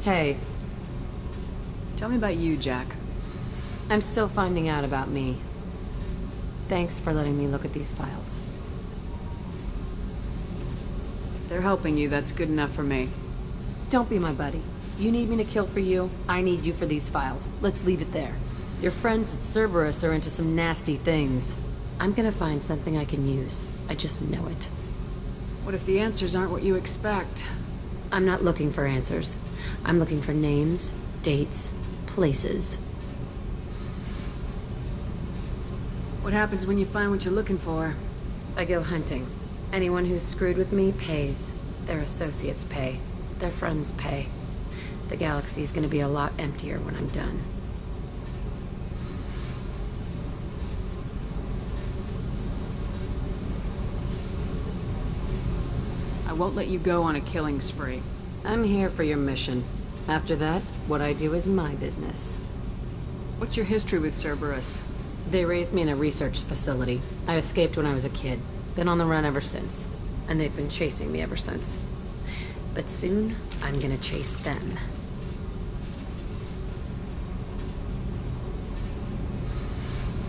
Hey, Tell me about you, Jack. I'm still finding out about me. Thanks for letting me look at these files. If they're helping you, that's good enough for me. Don't be my buddy. You need me to kill for you, I need you for these files. Let's leave it there. Your friends at Cerberus are into some nasty things. I'm gonna find something I can use. I just know it. What if the answers aren't what you expect? I'm not looking for answers. I'm looking for names, dates, places. What happens when you find what you're looking for? I go hunting. Anyone who's screwed with me pays. Their associates pay. Their friends pay. The galaxy's gonna be a lot emptier when I'm done. I won't let you go on a killing spree. I'm here for your mission. After that, what I do is my business. What's your history with Cerberus? They raised me in a research facility. I escaped when I was a kid. Been on the run ever since. And they've been chasing me ever since. But soon, I'm gonna chase them.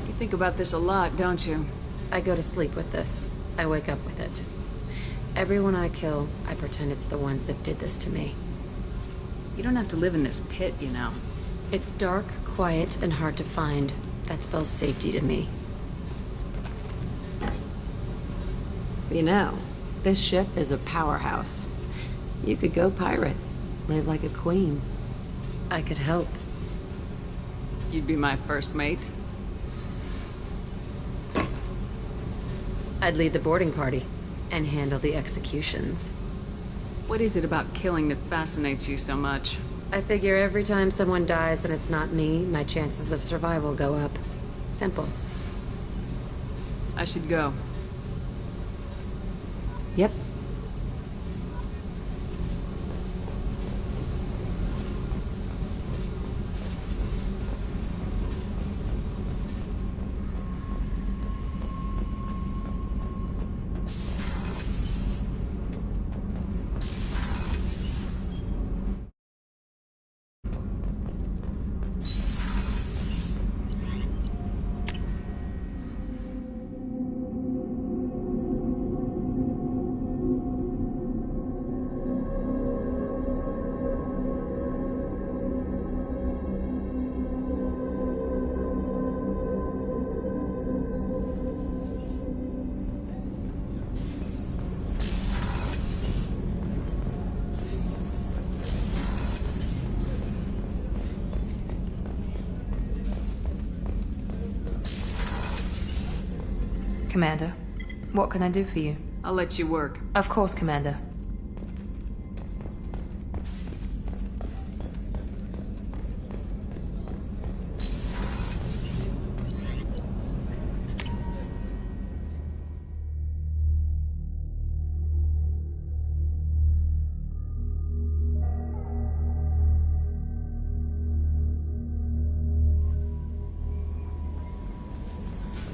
You think about this a lot, don't you? I go to sleep with this. I wake up with it. Everyone I kill, I pretend it's the ones that did this to me. You don't have to live in this pit, you know. It's dark, quiet, and hard to find. That spells safety to me. You know, this ship is a powerhouse. You could go pirate. Live like a queen. I could help. You'd be my first mate. I'd lead the boarding party. And handle the executions. What is it about killing that fascinates you so much? I figure every time someone dies and it's not me, my chances of survival go up. Simple. I should go. Yep. Commander, what can I do for you? I'll let you work. Of course, Commander.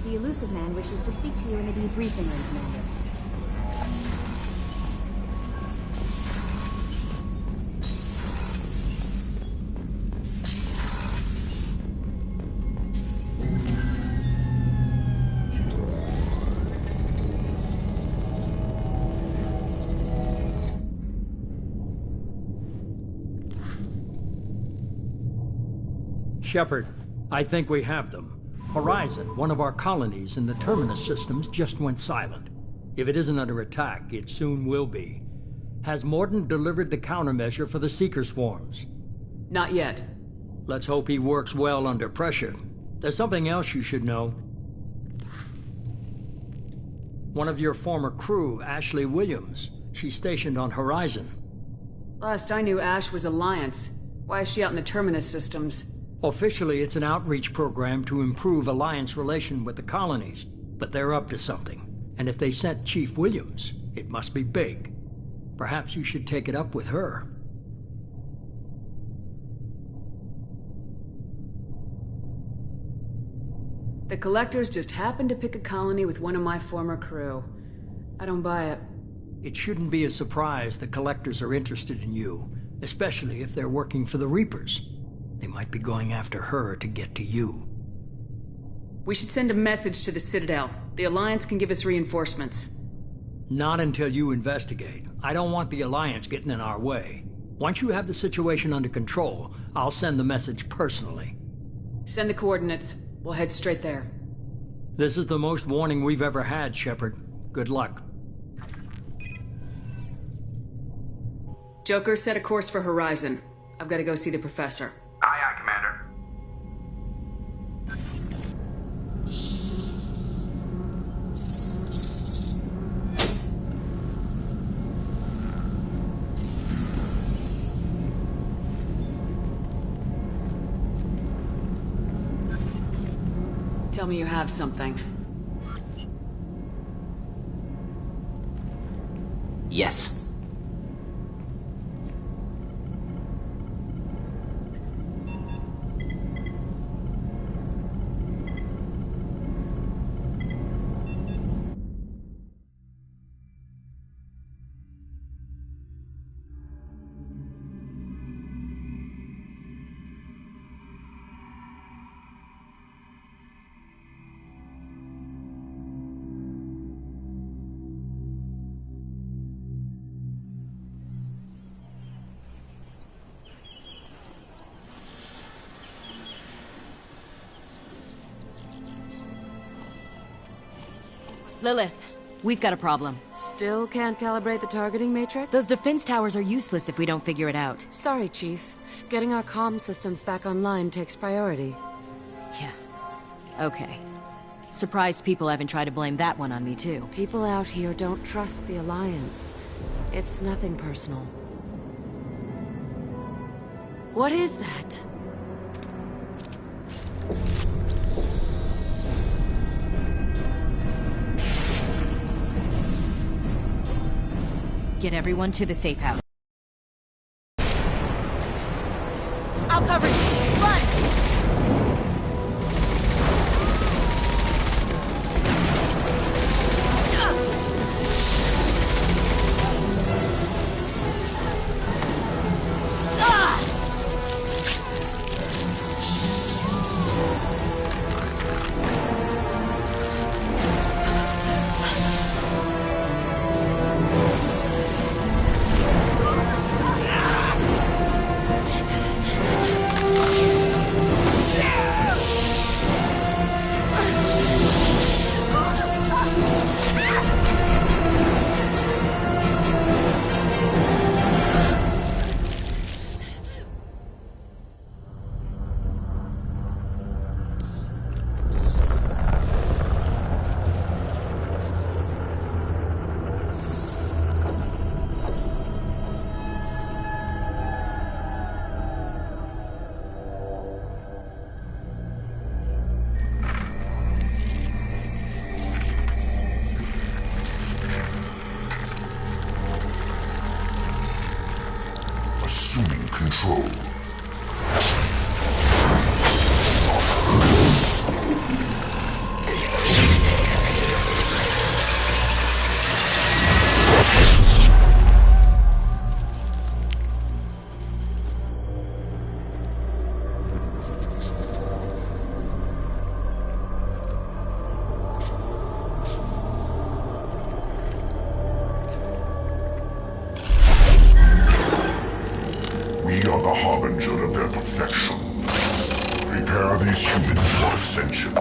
The Illusive Man wishes to speak to you in the debriefing room, Commander. Shepard, I think we have them. Horizon, one of our colonies in the Terminus systems, just went silent. If it isn't under attack, it soon will be. Has Mordin delivered the countermeasure for the Seeker swarms? Not yet. Let's hope he works well under pressure. There's something else you should know. One of your former crew, Ashley Williams, she's stationed on Horizon. Last I knew, Ash was Alliance. Why is she out in the Terminus systems? Officially, it's an outreach program to improve Alliance relation with the colonies, but they're up to something. And if they sent Chief Williams, it must be big. Perhaps you should take it up with her. The Collectors just happened to pick a colony with one of my former crew. I don't buy it. It shouldn't be a surprise the Collectors are interested in you. especially if they're working for the Reapers. They might be going after her to get to you. We should send a message to the Citadel. The Alliance can give us reinforcements. Not until you investigate. I don't want the Alliance getting in our way. Once you have the situation under control, I'll send the message personally. Send the coordinates. We'll head straight there. This is the most warning we've ever had, Shepard. Good luck. Joker, set a course for Horizon. I've got to go see the Professor. Aye, aye, Commander. Tell me you have something. Yes. Lilith, we've got a problem. Still can't calibrate the targeting matrix? Those defense towers are useless if we don't figure it out. Sorry, Chief. Getting our comm systems back online takes priority. Yeah. Okay. Surprised people haven't tried to blame that one on me, too. People out here don't trust the Alliance. It's nothing personal. What is that? Get everyone to the safe house. I'll cover you! Run! Assuming control. We are the harbinger of their perfection. Prepare these humans for ascension.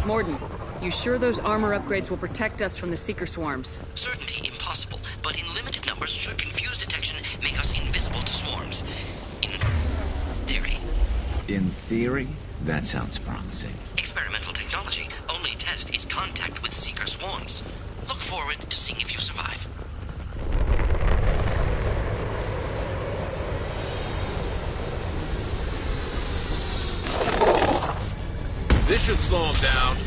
Morden, you sure those armor upgrades will protect us from the Seeker swarms? Certainty impossible, but in limited numbers should confuse detection make us invisible to swarms. In theory. In theory? That sounds promising. Experimental technology. Only test is contact with Seeker swarms. Look forward to seeing if you survive. This should slow him down.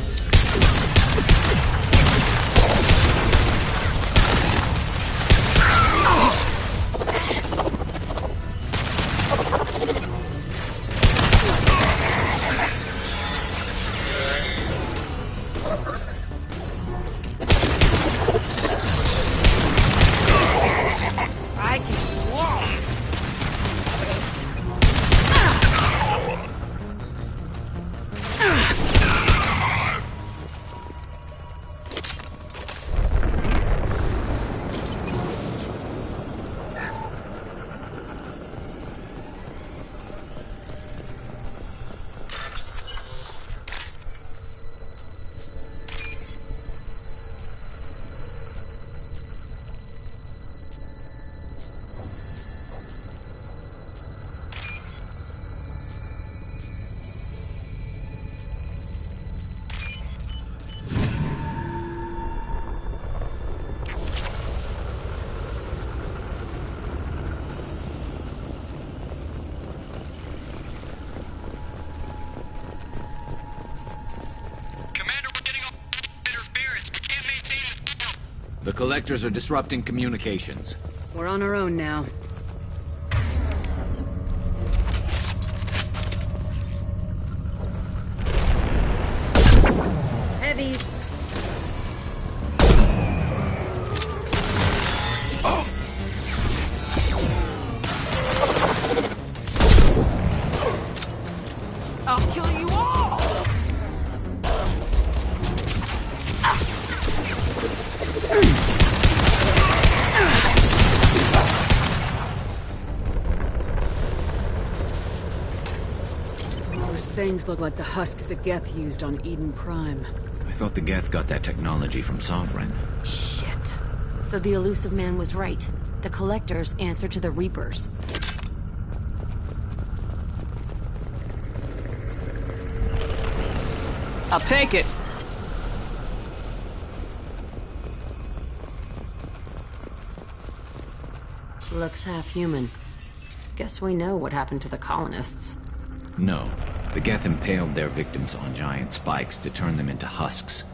The Collectors are disrupting communications. We're on our own now. Heavies. I'll kill you all! Those things look like the husks that Geth used on Eden Prime. I thought the Geth got that technology from Sovereign. Shit. So the elusive man was right. The Collectors answer to the Reapers. I'll take it. Looks half human. Guess we know what happened to the colonists. No. The Geth impaled their victims on giant spikes to turn them into husks.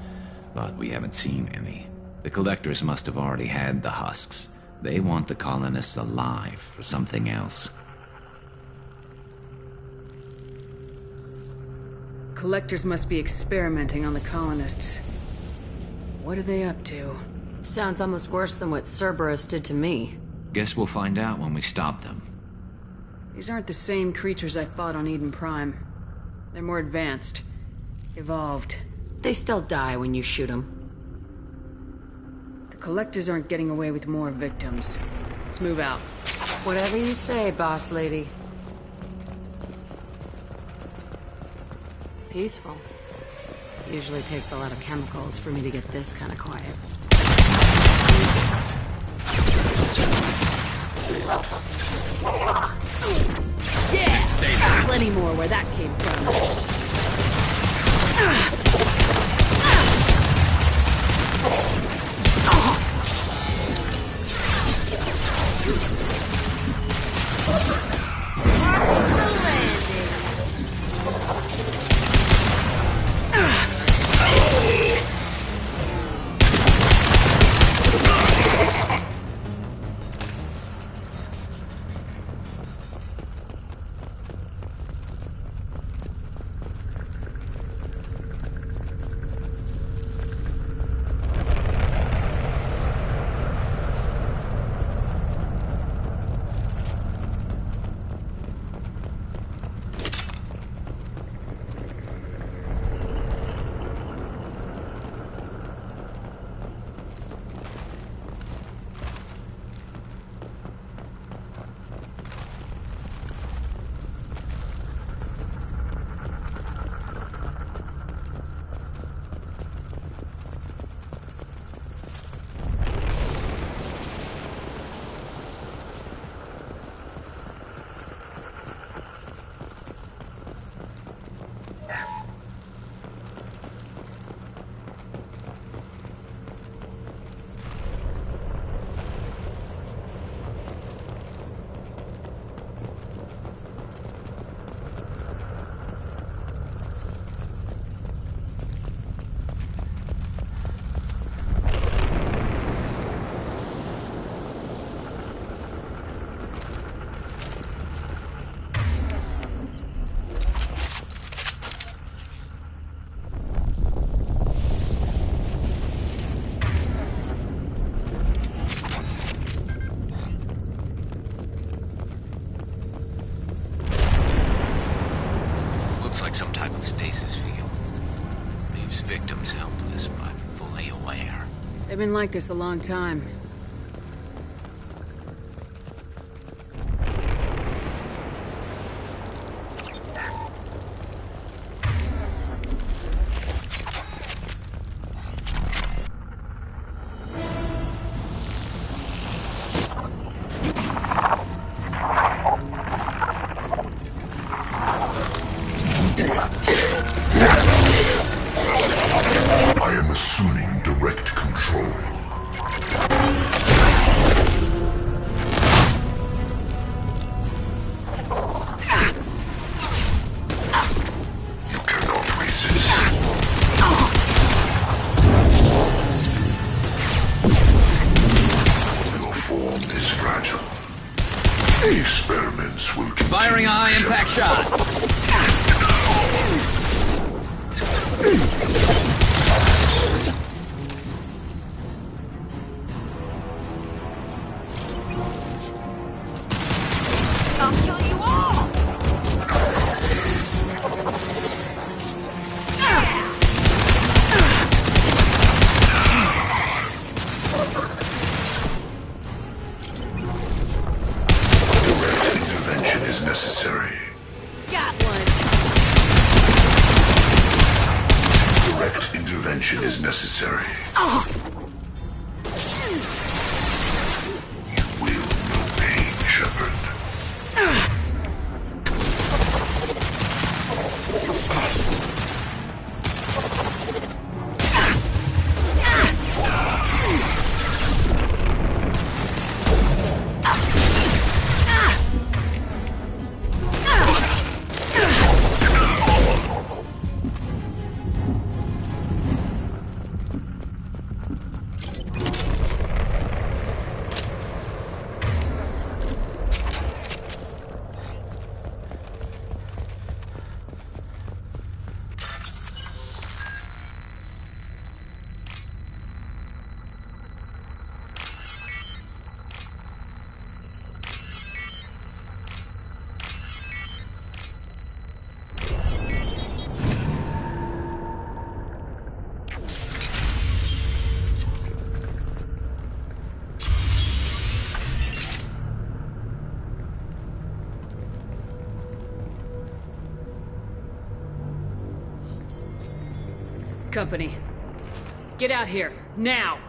But we haven't seen any. The Collectors must have already had the husks. They want the colonists alive for something else. Collectors must be experimenting on the colonists. What are they up to? Sounds almost worse than what Cerberus did to me. Guess we'll find out when we stop them. These aren't the same creatures I fought on Eden Prime. They're more advanced. Evolved. They still die when you shoot them. The Collectors aren't getting away with more victims. Let's move out. Whatever you say, boss lady. Peaceful. Usually takes a lot of chemicals for me to get this kind of quiet. Yeah! Stay there. Plenty more where that came from. leaves victims helpless, but fully aware. They've been like this a long time. I am assuming direct control. You cannot resist. Your form is fragile. Experiments will continue. Firing a high-impact shot. I'll kill you all! Direct intervention is necessary. Got one! Direct intervention is necessary. You will know pain, Shepard. Company. Get out here, now!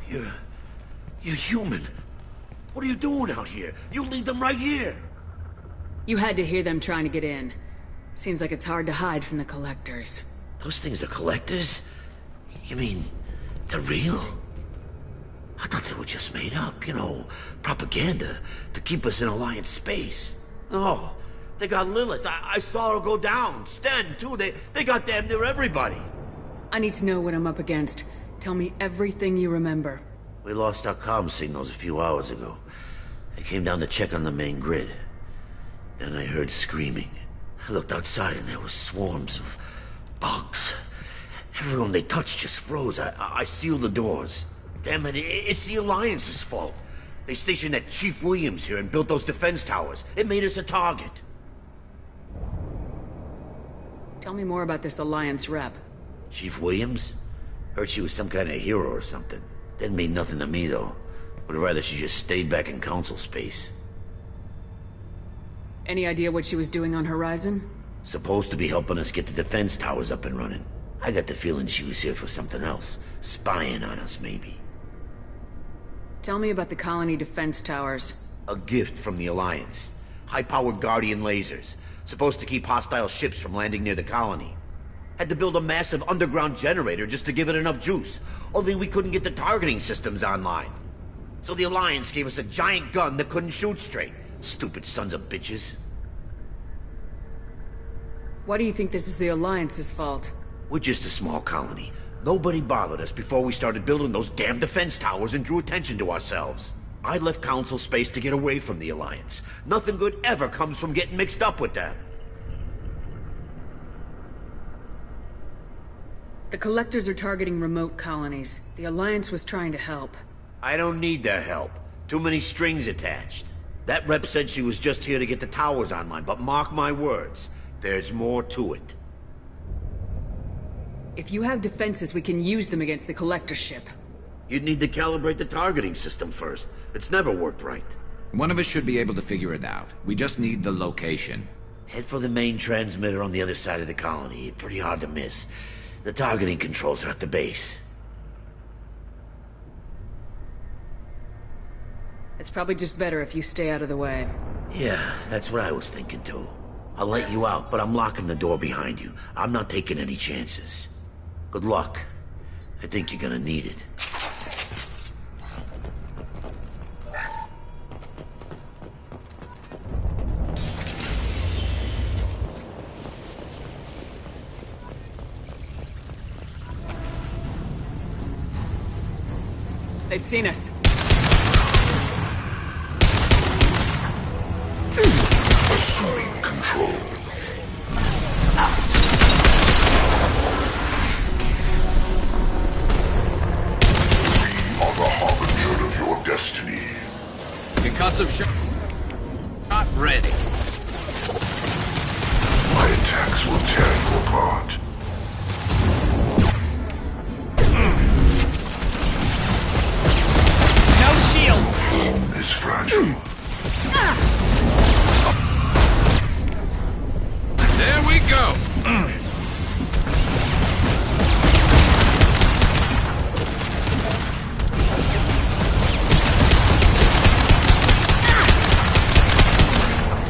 You're human. What are you doing out here? You lead them right here. You had to hear them trying to get in. Seems like it's hard to hide from the Collectors. Those things are collectors? You mean, they're real? I thought they were just made up, you know, propaganda to keep us in Alliance space. No, they got Lilith. I saw her go down. Sten, too. They got damn near everybody. I need to know what I'm up against. Tell me everything you remember. We lost our comm signals a few hours ago. I came down to check on the main grid. Then I heard screaming. I looked outside and there were swarms of bugs. Everyone they touched just froze. I sealed the doors. Damn it, it's the Alliance's fault. They stationed that Chief Williams here and built those defense towers. It made us a target. Tell me more about this Alliance rep. Chief Williams? Heard she was some kind of hero or something. Didn't mean nothing to me, though. Would rather she just stayed back in Council space. Any idea what she was doing on Horizon? Supposed to be helping us get the defense towers up and running. I got the feeling she was here for something else. Spying on us, maybe. Tell me about the colony defense towers. A gift from the Alliance. High-powered Guardian lasers. Supposed to keep hostile ships from landing near the colony. Had to build a massive underground generator just to give it enough juice. Only we couldn't get the targeting systems online. So the Alliance gave us a giant gun that couldn't shoot straight. Stupid sons of bitches. Why do you think this is the Alliance's fault? We're just a small colony. Nobody bothered us before we started building those damn defense towers and drew attention to ourselves. I left Council space to get away from the Alliance. Nothing good ever comes from getting mixed up with them. The Collectors are targeting remote colonies. The Alliance was trying to help. I don't need their help. Too many strings attached. That rep said she was just here to get the towers online, but mark my words, there's more to it. If you have defenses, we can use them against the Collector ship. You'd need to calibrate the targeting system first. It's never worked right. One of us should be able to figure it out. We just need the location. Head for the main transmitter on the other side of the colony. Pretty hard to miss. The targeting controls are at the base. It's probably just better if you stay out of the way. Yeah, that's what I was thinking too. I'll let you out, but I'm locking the door behind you. I'm not taking any chances. Good luck. I think you're gonna need it. They've seen us. Assuming control. We are the harbinger of your destiny. Concussive shot ready. My attacks will tear you apart. No shields! Food is fragile. There we go!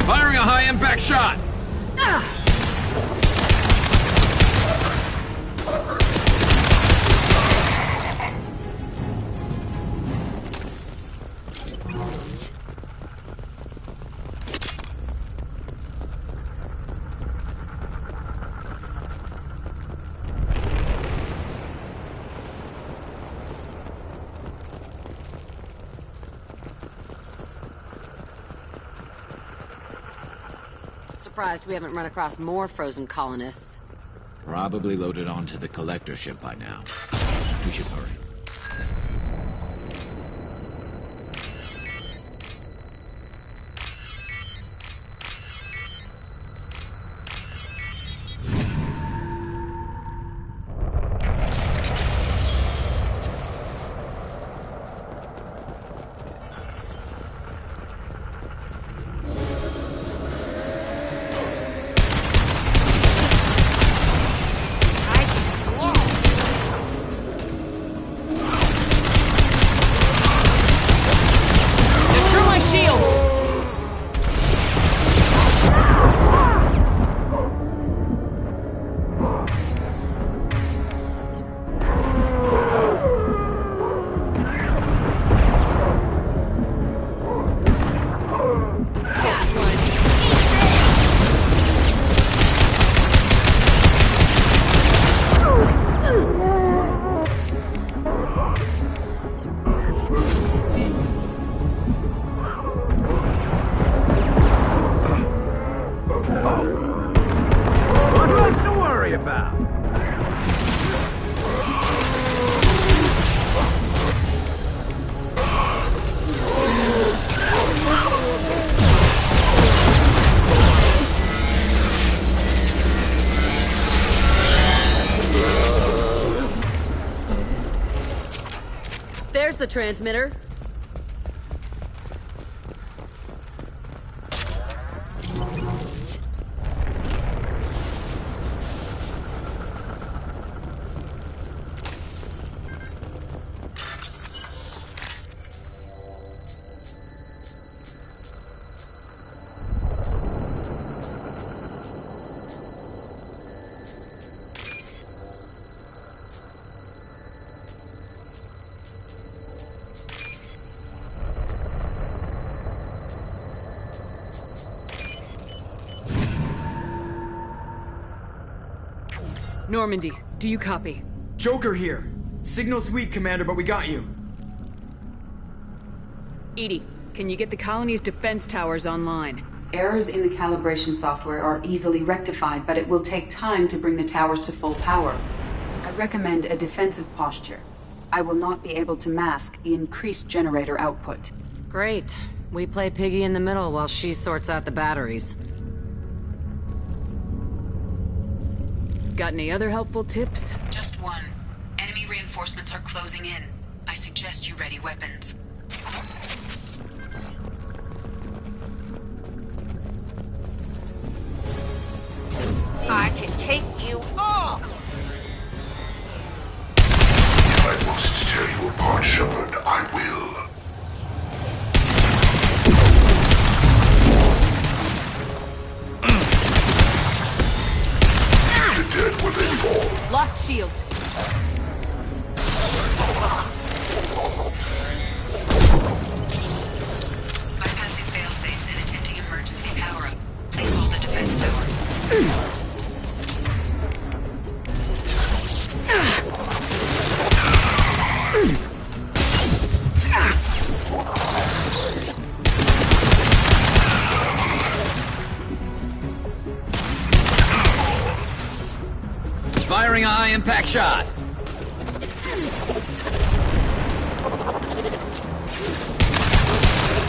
Firing a high-impact shot! Surprised we haven't run across more frozen colonists. Probably loaded onto the Collector ship by now. We should hurry. There's the transmitter. Normandy, do you copy? Joker here. Signal's weak, Commander, but we got you. EDI, can you get the colony's defense towers online? Errors in the calibration software are easily rectified, but it will take time to bring the towers to full power. I recommend a defensive posture. I will not be able to mask the increased generator output. Great. We play piggy in the middle while she sorts out the batteries. Got any other helpful tips? Just one. Enemy reinforcements are closing in. I suggest you ready weapons. I can take you off! If I must tear you apart, Shepard, I will. The dead where they fall. Lost shields. Bypassing fail-safes and attempting emergency power-up. Please hold the defense tower. Firing a high-impact shot.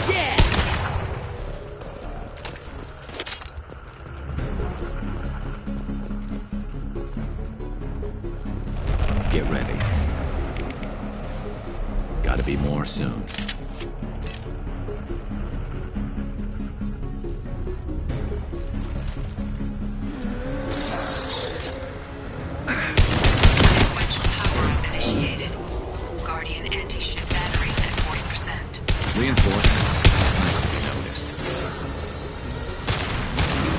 Yeah! Get ready. Gotta be more soon. Reinforcements must be noticed.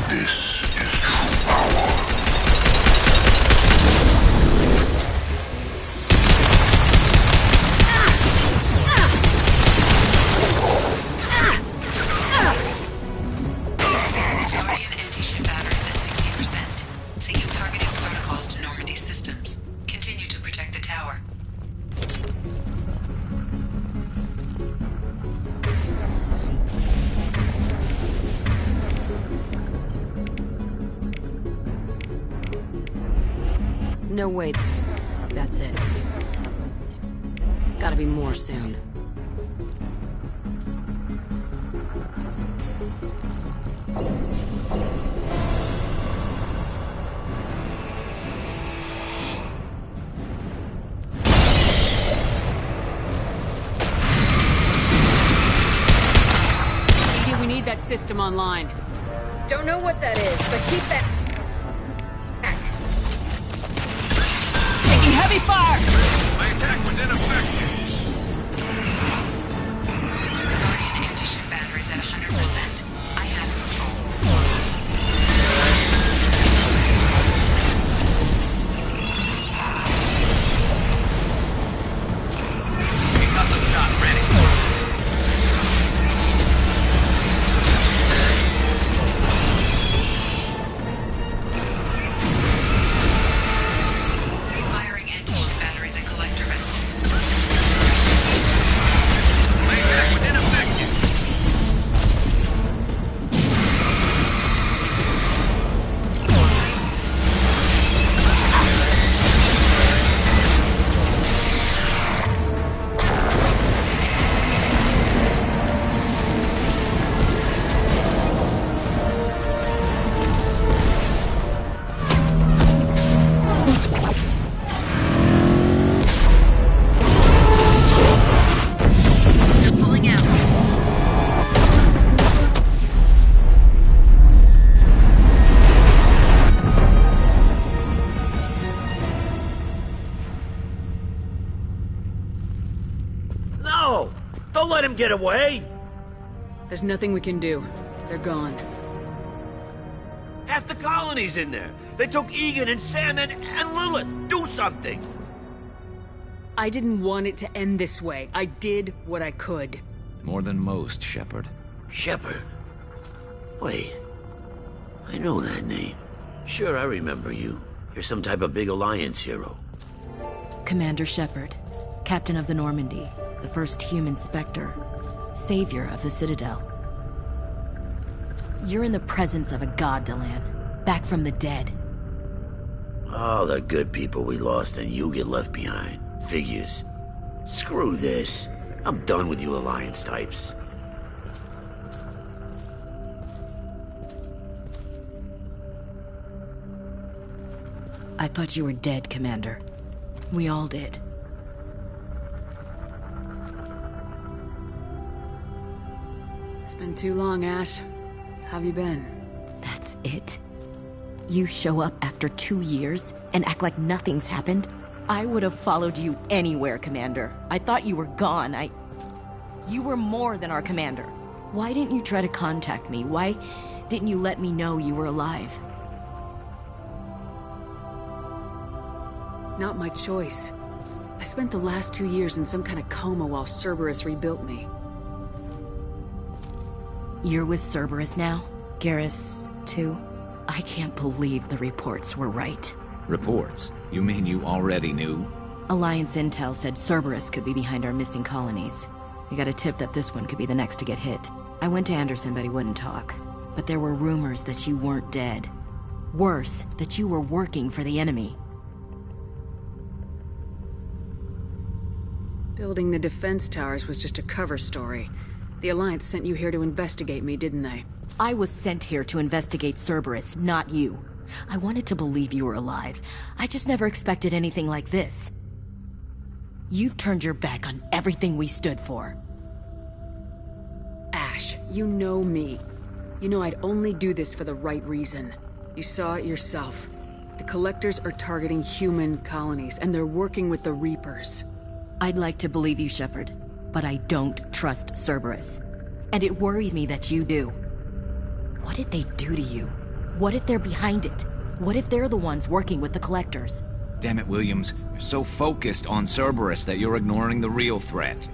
This is true power. Guardian anti-ship batteries at 60%. Syncing targeting protocols to Normandy systems. Continue to protect the tower. No, wait. That's it. Gotta be more soon. Edie, we need that system online. Don't know what that is, but keep that... Taking heavy fire! My attack was ineffective. Guardian anti-ship batteries at 100%. I have control. Concussive shot ready. Firing anti-ship batteries at collector vessel. My attack was ineffective. They're pulling out. No! Don't let him get away! There's nothing we can do. They're gone. Half the colony's in there. They took Egan and Sam and Lilith. Do something! I didn't want it to end this way. I did what I could. More than most, Shepard. Shepard? Wait. I know that name. Sure, I remember you. You're some type of big Alliance hero. Commander Shepard, Captain of the Normandy, the first human Spectre, Savior of the Citadel. You're in the presence of a god, Delan, back from the dead. All the good people we lost and you get left behind. Figures. Screw this. I'm done with you Alliance types. I thought you were dead, Commander. We all did. It's been too long, Ash. How have you been? That's it? You show up after 2 years and act like nothing's happened? I would have followed you anywhere, Commander. I thought you were gone. You were more than our commander. Why didn't you try to contact me? Why didn't you let me know you were alive? Not my choice. I spent the last 2 years in some kind of coma while Cerberus rebuilt me. You're with Cerberus now? Garrus, too? I can't believe the reports were right. Reports? You mean you already knew? Alliance intel said Cerberus could be behind our missing colonies. We got a tip that this one could be the next to get hit. I went to Anderson, but he wouldn't talk. But there were rumors that you weren't dead. Worse, that you were working for the enemy. Building the defense towers was just a cover story. The Alliance sent you here to investigate me, didn't they? I was sent here to investigate Cerberus, not you. I wanted to believe you were alive. I just never expected anything like this. You've turned your back on everything we stood for. Ash, you know me. You know I'd only do this for the right reason. You saw it yourself. The Collectors are targeting human colonies, and they're working with the Reapers. I'd like to believe you, Shepard, but I don't trust Cerberus. And it worries me that you do. What did they do to you? What if they're behind it? What if they're the ones working with the Collectors? Damn it, Williams. You're so focused on Cerberus that you're ignoring the real threat.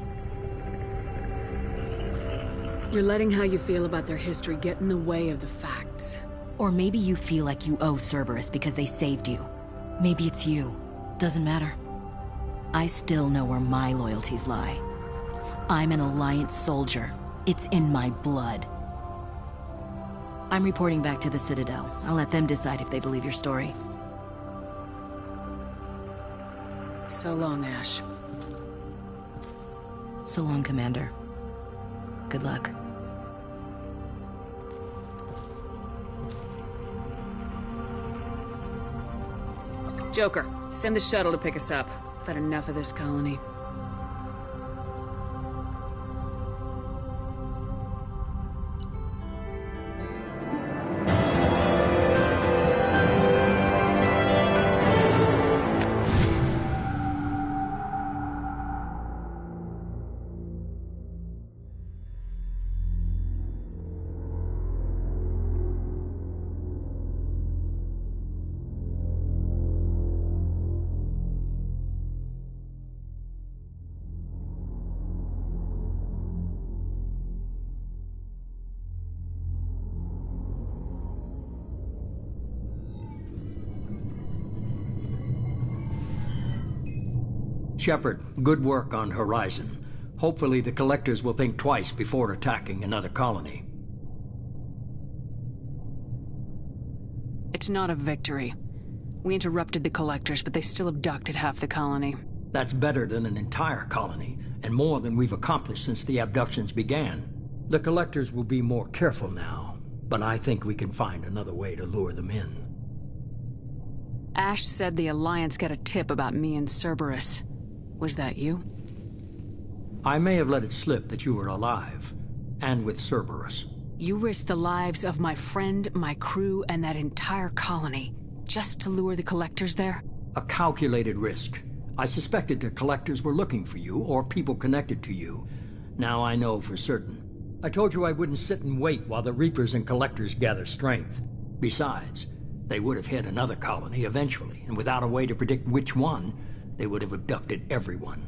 You're letting how you feel about their history get in the way of the facts. Or maybe you feel like you owe Cerberus because they saved you. Maybe it's you. Doesn't matter. I still know where my loyalties lie. I'm an Alliance soldier. It's in my blood. I'm reporting back to the Citadel. I'll let them decide if they believe your story. So long, Ash. So long, Commander. Good luck. Joker, send the shuttle to pick us up. I've had enough of this colony. Shepard, good work on Horizon. Hopefully the Collectors will think twice before attacking another colony. It's not a victory. We interrupted the Collectors, but they still abducted half the colony. That's better than an entire colony, and more than we've accomplished since the abductions began. The Collectors will be more careful now, but I think we can find another way to lure them in. Ash said the Alliance got a tip about me and Cerberus. Was that you? I may have let it slip that you were alive, and with Cerberus. You risked the lives of my friend, my crew, and that entire colony, just to lure the Collectors there? A calculated risk. I suspected the Collectors were looking for you, or people connected to you. Now I know for certain. I told you I wouldn't sit and wait while the Reapers and Collectors gather strength. Besides, they would have hit another colony eventually, and without a way to predict which one, they would have abducted everyone.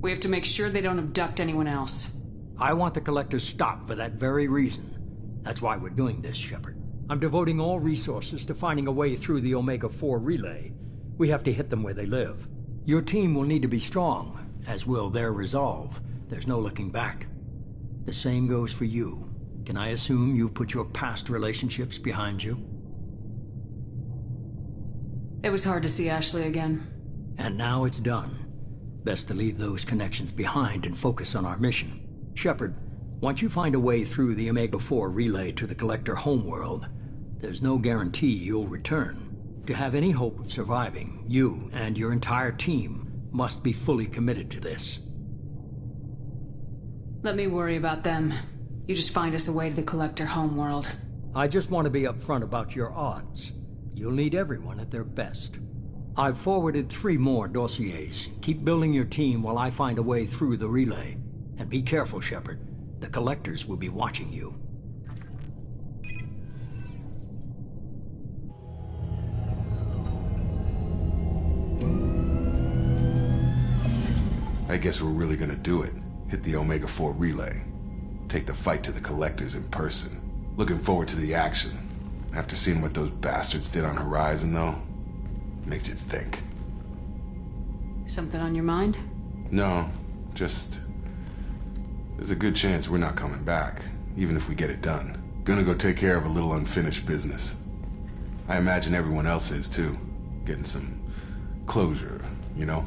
We have to make sure they don't abduct anyone else. I want the Collectors stopped for that very reason. That's why we're doing this, Shepard. I'm devoting all resources to finding a way through the Omega-4 relay. We have to hit them where they live. Your team will need to be strong, as will their resolve. There's no looking back. The same goes for you. Can I assume you've put your past relationships behind you? It was hard to see Ashley again. And now it's done. Best to leave those connections behind and focus on our mission. Shepard, once you find a way through the Omega-4 relay to the Collector homeworld, There's no guarantee you'll return. To have any hope of surviving, you and your entire team must be fully committed to this. Let me worry about them. You just find us a way to the Collector homeworld. I just want to be upfront about your odds. You'll need everyone at their best. I've forwarded 3 more dossiers. Keep building your team while I find a way through the relay. And be careful, Shepard. The Collectors will be watching you. I guess we're really gonna do it. Hit the Omega-4 relay. Take the fight to the Collectors in person. Looking forward to the action. After seeing what those bastards did on Horizon, though, makes you think. Something on your mind? No, just... there's a good chance we're not coming back, even if we get it done. Gonna go take care of a little unfinished business. I imagine everyone else is, too. Getting some closure, you know?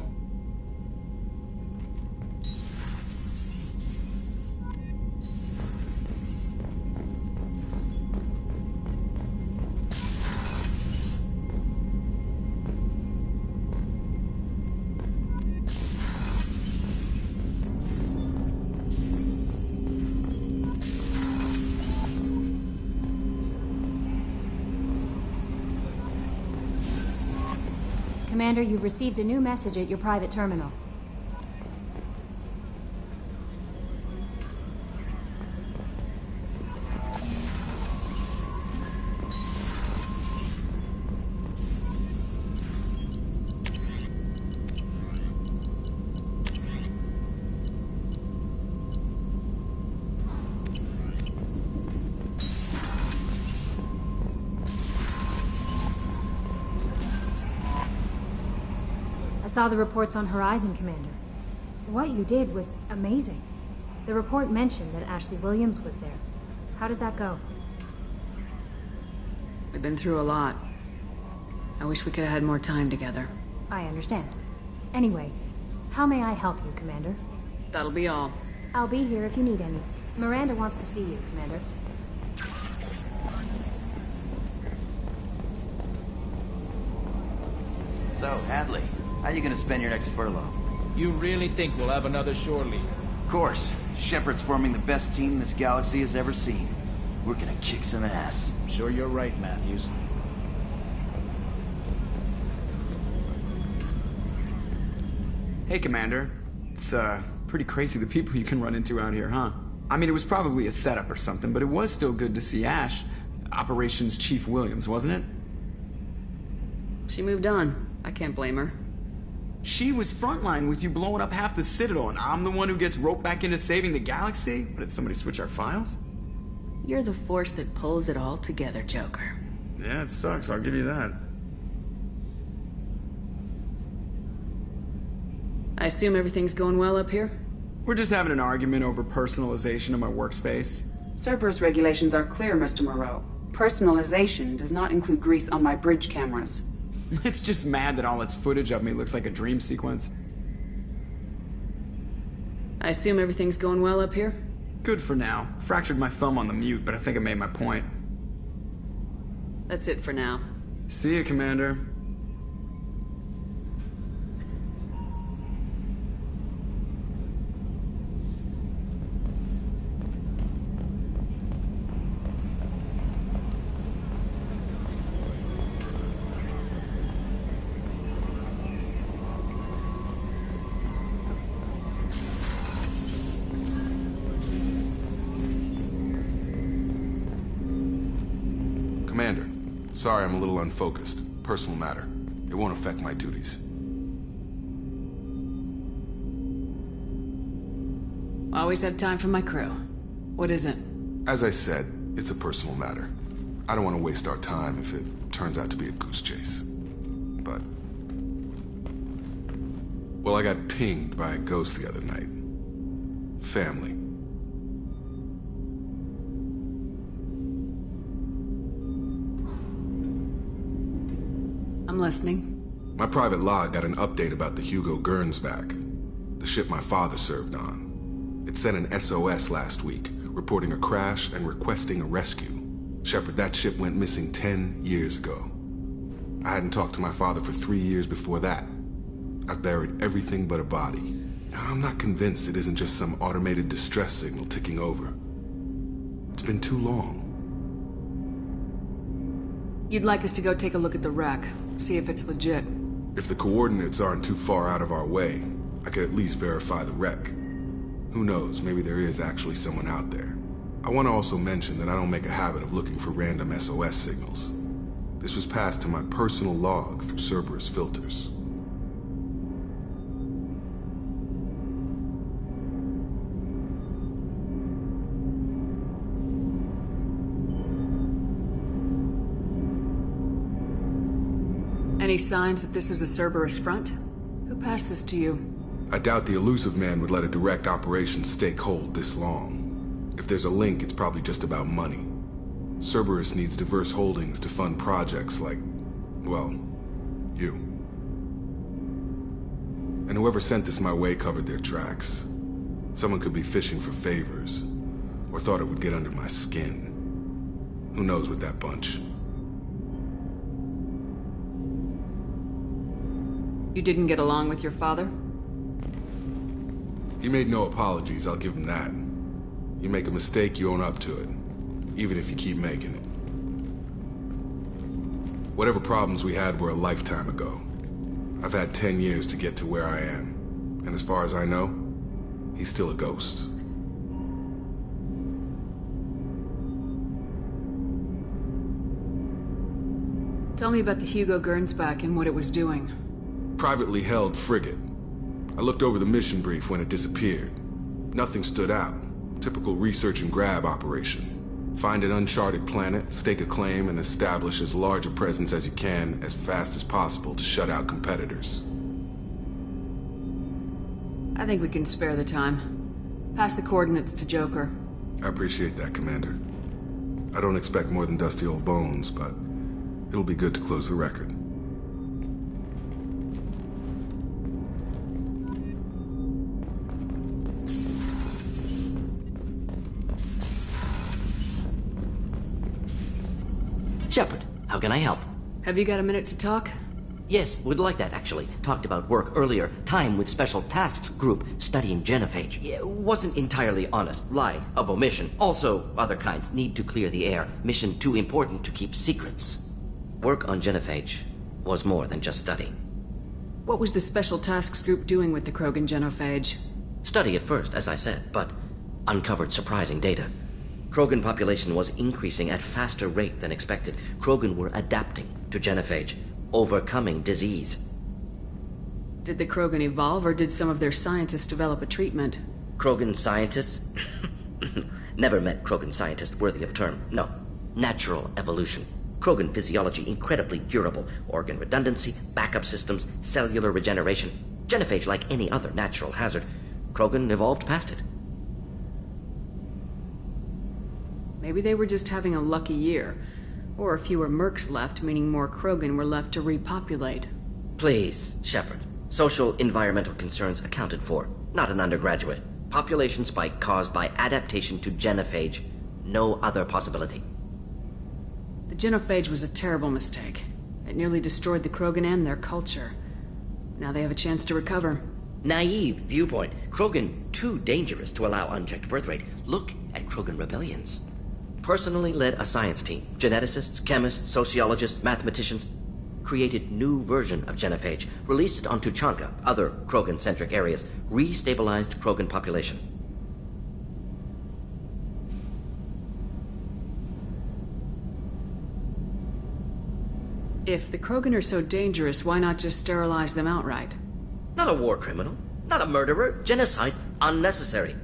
Commander, you've received a new message at your private terminal. I saw the reports on Horizon, Commander. What you did was amazing. The report mentioned that Ashley Williams was there. How did that go? We've been through a lot. I wish we could have had more time together. I understand. Anyway, how may I help you, Commander? That'll be all. I'll be here if you need any. Miranda wants to see you, Commander. So, Hadley, how you gonna spend your next furlough? You really think we'll have another shore leave? Of course. Shepard's forming the best team this galaxy has ever seen. We're gonna kick some ass. I'm sure you're right, Matthews. Hey, Commander. It's, pretty crazy the people you can run into out here, huh? I mean, it was probably a setup or something, but it was still good to see Ash. Operations Chief Williams, wasn't it? She moved on. I can't blame her. She was frontline with you blowing up half the Citadel, and I'm the one who gets roped back into saving the galaxy? But did somebody switch our files? You're the force that pulls it all together, Joker. Yeah, it sucks, I'll give you that. I assume everything's going well up here? We're just having an argument over personalization of my workspace. Cerberus regulations are clear, Mr. Moreau. Personalization does not include grease on my bridge cameras. It's just mad that all its footage of me looks like a dream sequence. I assume everything's going well up here? Good for now. Fractured my thumb on the mute, but I think I made my point. That's it for now. See you, Commander. Commander, sorry I'm a little unfocused. Personal matter. It won't affect my duties. Always have time for my crew. What is it? As I said, it's a personal matter. I don't want to waste our time if it turns out to be a goose chase. But... well, I got pinged by a ghost the other night. Family. I'm listening. My private log got an update about the Hugo Gernsback, the ship my father served on. It sent an SOS last week, reporting a crash and requesting a rescue. Shepard, that ship went missing 10 years ago. I hadn't talked to my father for 3 years before that. I've buried everything but a body. I'm not convinced it isn't just some automated distress signal ticking over. It's been too long. You'd like us to go take a look at the wreck, see if it's legit. If the coordinates aren't too far out of our way, I could at least verify the wreck. Who knows, maybe there is actually someone out there. I want to also mention that I don't make a habit of looking for random SOS signals. This was passed to my personal log through Cerberus filters. Any signs that this is a Cerberus front? Who passed this to you? I doubt the Illusive Man would let a direct operation stake hold this long. If there's a link, it's probably just about money. Cerberus needs diverse holdings to fund projects like, well, you. And whoever sent this my way covered their tracks. Someone could be fishing for favors, or thought it would get under my skin. Who knows with that bunch? You didn't get along with your father? He made no apologies, I'll give him that. You make a mistake, you own up to it. Even if you keep making it. Whatever problems we had were a lifetime ago. I've had 10 years to get to where I am. And as far as I know, he's still a ghost. Tell me about the Hugo Gernsback and what it was doing. Privately held frigate. I looked over the mission brief when it disappeared. Nothing stood out. Typical research and grab operation. Find an uncharted planet, stake a claim, and establish as large a presence as you can as fast as possible to shut out competitors. I think we can spare the time. Pass the coordinates to Joker. I appreciate that, Commander. I don't expect more than dusty old bones, but it'll be good to close the record. Shepard, how can I help? Have you got a minute to talk? Yes, would like that, actually. Talked about work earlier. Time with Special Tasks Group, studying genophage. Wasn't entirely honest. Lie of omission. Also, other kinds. Need to clear the air. Mission too important to keep secrets. Work on genophage was more than just study. What was the Special Tasks Group doing with the Krogan genophage? Study at first, as I said, but uncovered surprising data. Krogan population was increasing at faster rate than expected. Krogan were adapting to genophage, overcoming disease. Did the Krogan evolve, or did some of their scientists develop a treatment? Krogan scientists? Never met Krogan scientist worthy of term. No. Natural evolution. Krogan physiology incredibly durable. Organ redundancy, backup systems, cellular regeneration. Genophage like any other natural hazard. Krogan evolved past it. Maybe they were just having a lucky year. Or fewer mercs left, meaning more Krogan were left to repopulate. Please, Shepard. Social environmental concerns accounted for. Not an undergraduate. Population spike caused by adaptation to genophage. No other possibility. The genophage was a terrible mistake. It nearly destroyed the Krogan and their culture. Now they have a chance to recover. Naive viewpoint. Krogan too dangerous to allow unchecked birth rate. Look at Krogan rebellions. Personally led a science team. Geneticists, chemists, sociologists, mathematicians. Created new version of genophage. Released it on Tuchanka, other Krogan-centric areas. Restabilized Krogan population. If the Krogan are so dangerous, why not just sterilize them outright? Not a war criminal. Not a murderer. Genocide unnecessary.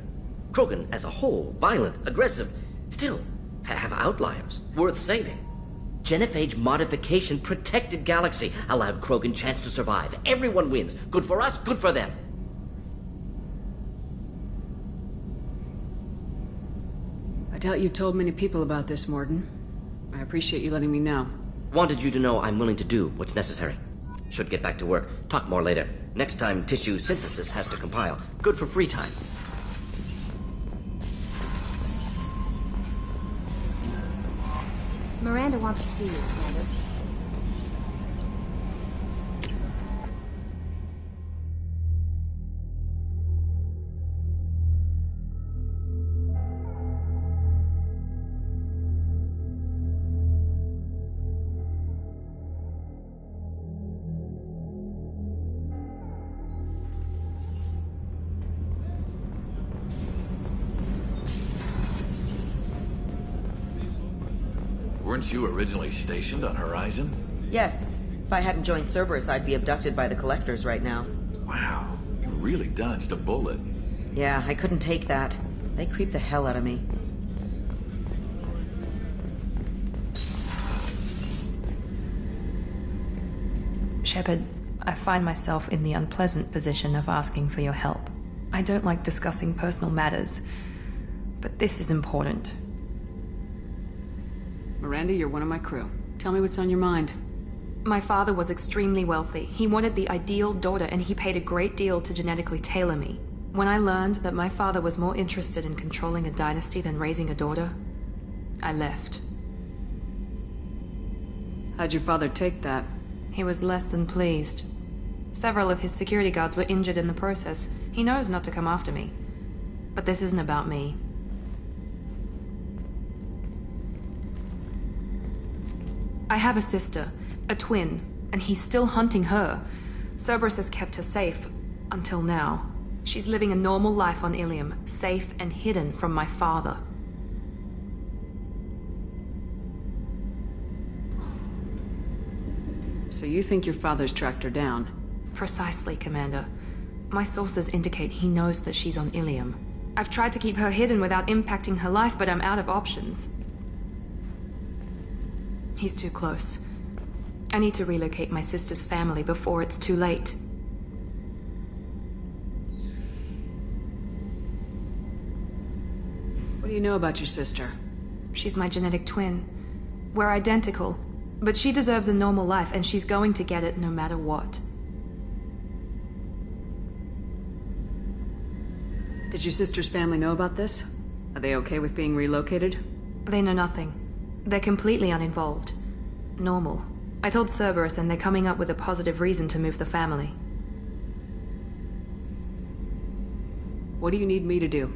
Krogan as a whole, violent, aggressive. Still, have outliers, worth saving. Genophage modification protected Galaxy, allowed Krogan chance to survive. Everyone wins. Good for us, good for them. I doubt you told many people about this, Mordin. I appreciate you letting me know. Wanted you to know I'm willing to do what's necessary. Should get back to work. Talk more later. Next time tissue synthesis has to compile. Good for free time. Miranda wants to see you, Commander. Weren't you originally stationed on Horizon? Yes. If I hadn't joined Cerberus, I'd be abducted by the Collectors right now. Wow, you really dodged a bullet. Yeah, I couldn't take that. They creep the hell out of me. Shepard, I find myself in the unpleasant position of asking for your help. I don't like discussing personal matters, but this is important. Miranda, you're one of my crew. Tell me what's on your mind. My father was extremely wealthy. He wanted the ideal daughter, and he paid a great deal to genetically tailor me. When I learned that my father was more interested in controlling a dynasty than raising a daughter, I left. How'd your father take that? He was less than pleased. Several of his security guards were injured in the process. He knows not to come after me. But this isn't about me. I have a sister, a twin, and he's still hunting her. Cerberus has kept her safe, until now. She's living a normal life on Ilium, safe and hidden from my father. So you think your father's tracked her down? Precisely, Commander. My sources indicate he knows that she's on Ilium. I've tried to keep her hidden without impacting her life, but I'm out of options. He's too close. I need to relocate my sister's family before it's too late. What do you know about your sister? She's my genetic twin. We're identical, but she deserves a normal life, and she's going to get it no matter what. Did your sister's family know about this? Are they okay with being relocated? They know nothing. They're completely uninvolved. Normal. I told Cerberus, and they're coming up with a positive reason to move the family. What do you need me to do?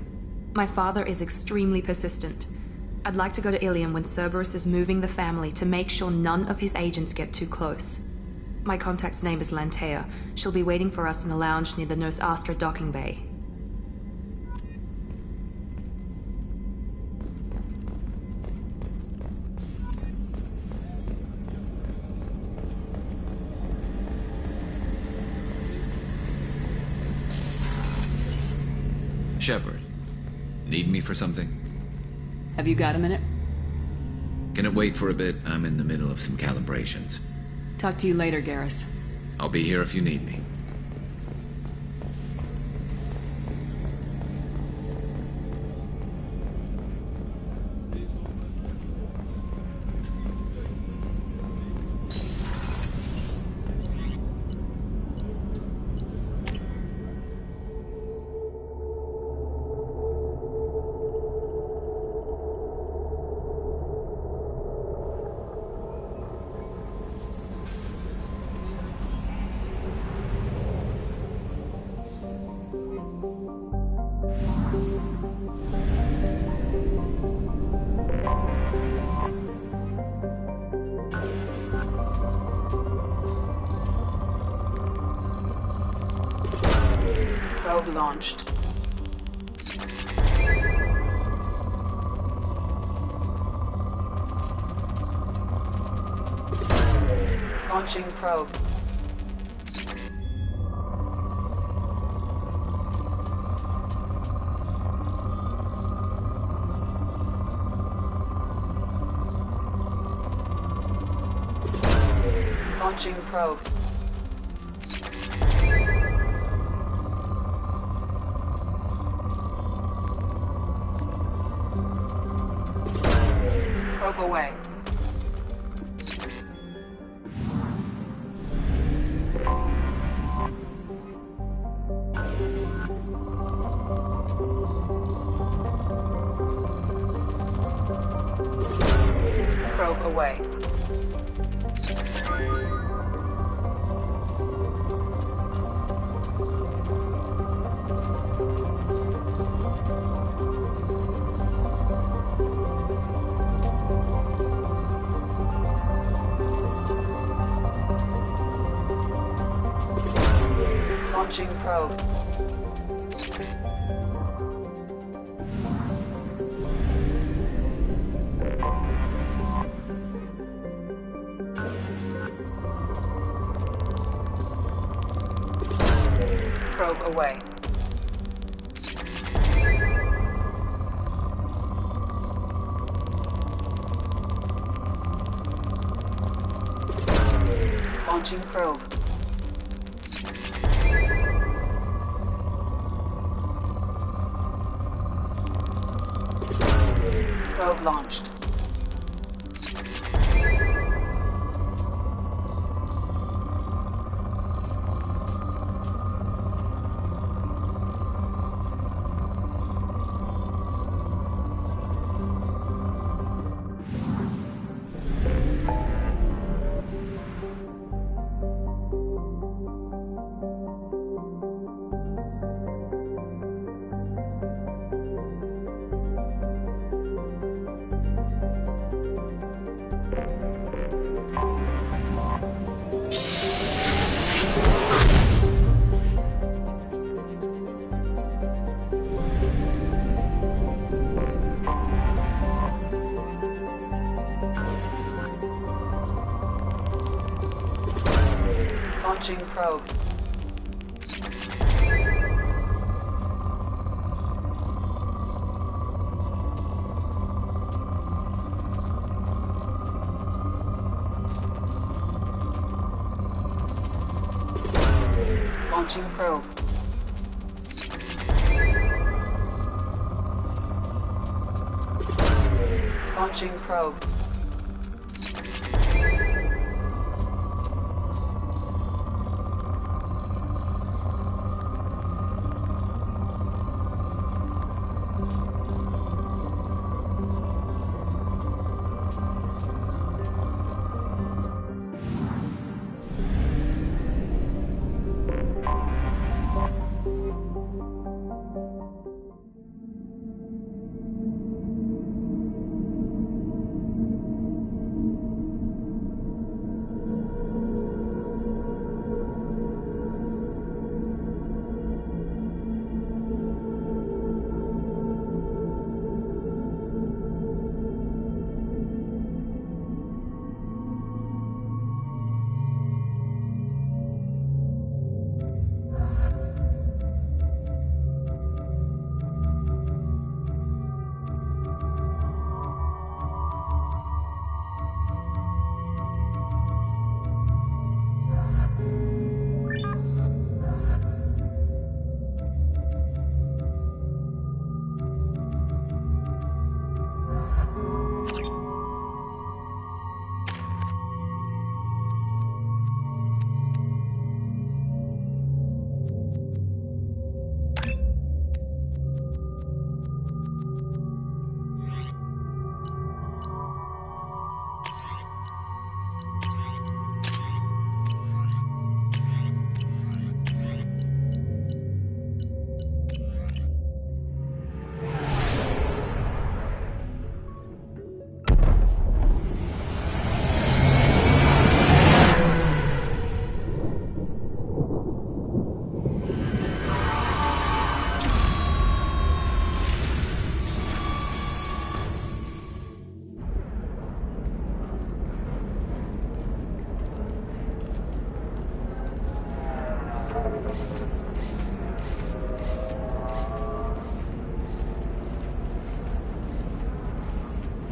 My father is extremely persistent. I'd like to go to Ilium when Cerberus is moving the family to make sure none of his agents get too close. My contact's name is Lantea. She'll be waiting for us in the lounge near the Nos Astra docking bay. Shepard, need me for something? Have you got a minute? Can it wait for a bit? I'm in the middle of some calibrations. Talk to you later, Garrus. I'll be here if you need me. Probe launched. Launching probe. Launching probe. Probe away. Probe away. Launching probe. Probe away. Launching probe. Probe launched. Launching probe. Launching probe. Launching probe.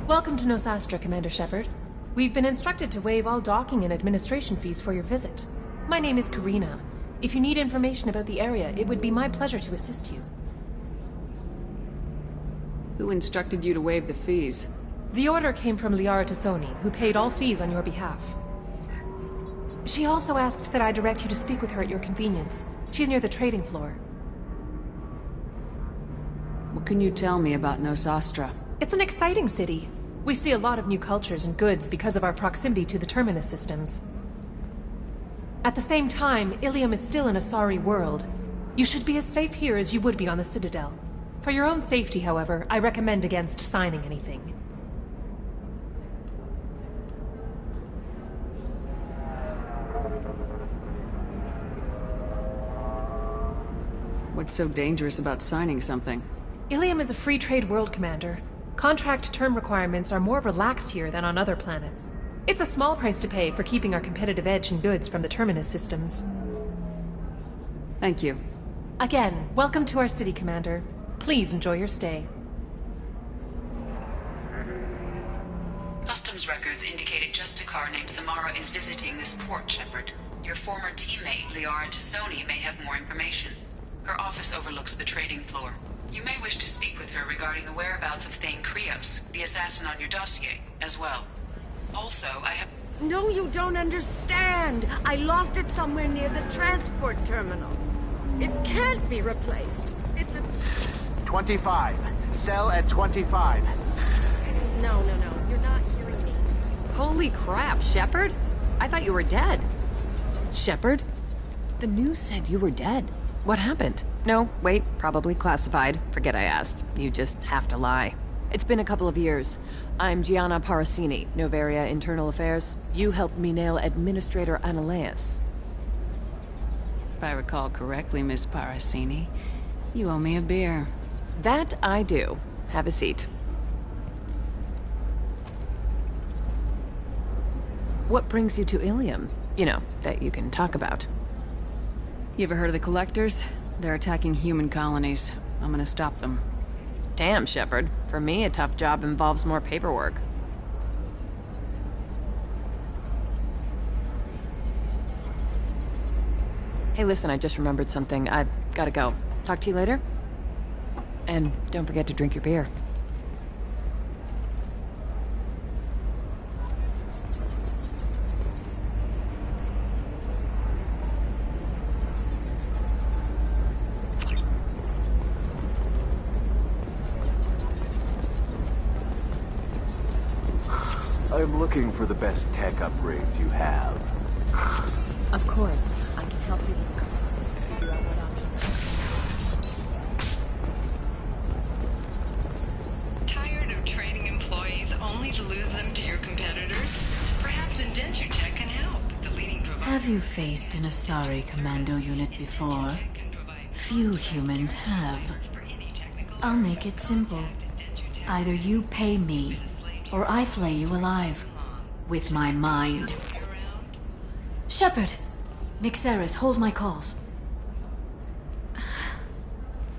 Welcome to Nosastra, Commander Shepard. We've been instructed to waive all docking and administration fees for your visit. My name is Karina. If you need information about the area, it would be my pleasure to assist you. Who instructed you to waive the fees? The order came from Liara Tassoni, who paid all fees on your behalf. She also asked that I direct you to speak with her at your convenience. She's near the trading floor. What can you tell me about Nosastra? It's an exciting city. We see a lot of new cultures and goods because of our proximity to the Terminus systems. At the same time, Ilium is still an Asari world. You should be as safe here as you would be on the Citadel. For your own safety, however, I recommend against signing anything. What's so dangerous about signing something? Ilium is a free trade world, Commander. Contract term requirements are more relaxed here than on other planets. It's a small price to pay for keeping our competitive edge in goods from the Terminus systems. Thank you. Again, welcome to our city, Commander. Please enjoy your stay. Customs records indicated just a car named Samara is visiting this port, Shepard. Your former teammate, Liara Tassoni, may have more information. Her office overlooks the trading floor. You may wish to speak with her regarding the whereabouts of Thane Krios, the assassin on your dossier, as well. Also, I have... No, you don't understand. I lost it somewhere near the transport terminal. It can't be replaced. It's a... 25. Cell at 25. No. You're not hearing me. Holy crap, Shepard? I thought you were dead. Shepard? The news said you were dead. What happened? No, wait, probably classified. Forget I asked. You just have to lie. It's been a couple of years. I'm Gianna Parasini, Noveria Internal Affairs. You helped me nail Administrator Analeas. If I recall correctly, Miss Parasini, you owe me a beer. That I do. Have a seat. What brings you to Ilium? You know, that you can talk about. You ever heard of the Collectors? They're attacking human colonies. I'm gonna stop them. Damn, Shepard. For me, a tough job involves more paperwork. Hey, listen, I just remembered something. I've gotta go. Talk to you later? And don't forget to drink your beer. I'm looking for the best tech upgrades you have. Of course. I can help you with the costs and figure out what options. Tired of training employees only to lose them to your competitors? Perhaps Indentutech can help. The leading provider. Have you faced an Asari commando unit before? Few humans have. I'll make it simple. Either you pay me, or I flay you alive. With my mind. Shepard! Nixeris, hold my calls.